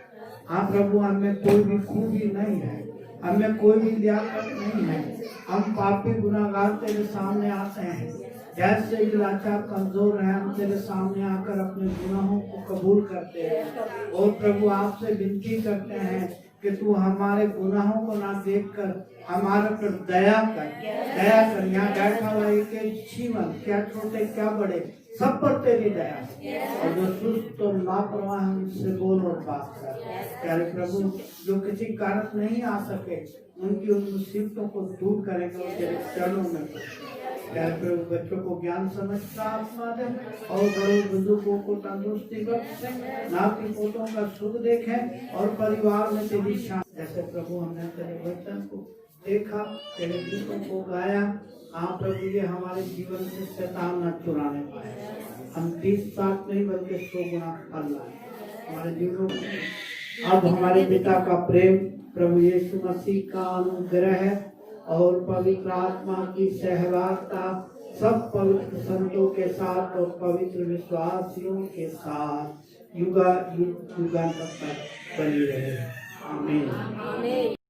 हाँ प्रभु, हमें कोई भी खूबी नहीं है, हमें कोई भी लियाकत नहीं है। हम पापी गुनाहगार तेरे सामने आते हैं, जैसे लाचार कमजोर है, हम तेरे सामने आकर अपने गुनाहों को कबूल करते हैं। और प्रभु, आपसे विनती करते हैं कि तू हमारे गुनाहों को ना देखकर हमारे पर दया कर, दया कर। यहाँ बैठा हुआ एक जीवन, क्या छोटे क्या बड़े, सब पर तेरी दया। और जो सुस्त और लापरवाह है उनसे बोल और बात कर। प्यारे प्रभु, जो किसी कारण नहीं आ सके, उनकी उन मुसीबतों को दूर करेंगे और तेरे चरणों में। प्यारे प्रभु, बच्चों को ज्ञान समझ का आत्मा दे और बड़े बुजुर्गों को तंदुरुस्ती बख्शे, नाती पोतों का सुख देखें और परिवार में तेरी शान। जैसे प्रभु हमने तेरे वचन को देखा, तेरे गीतों को गाया, हाँ प्रभु, ये हमारे जीवन से शैतान न चुराने पाए। हम 30-60 नहीं बल्कि 100 गुना फल लाए हमारे जीवनों में। अब हमारे पिता का प्रेम, प्रभु यीशु मसीह का अनुग्रह और पवित्र आत्मा की सहभागिता सब पवित्र संतों के साथ और पवित्र विश्वासियों के साथ युगांत तक बनी रहे। आमीन।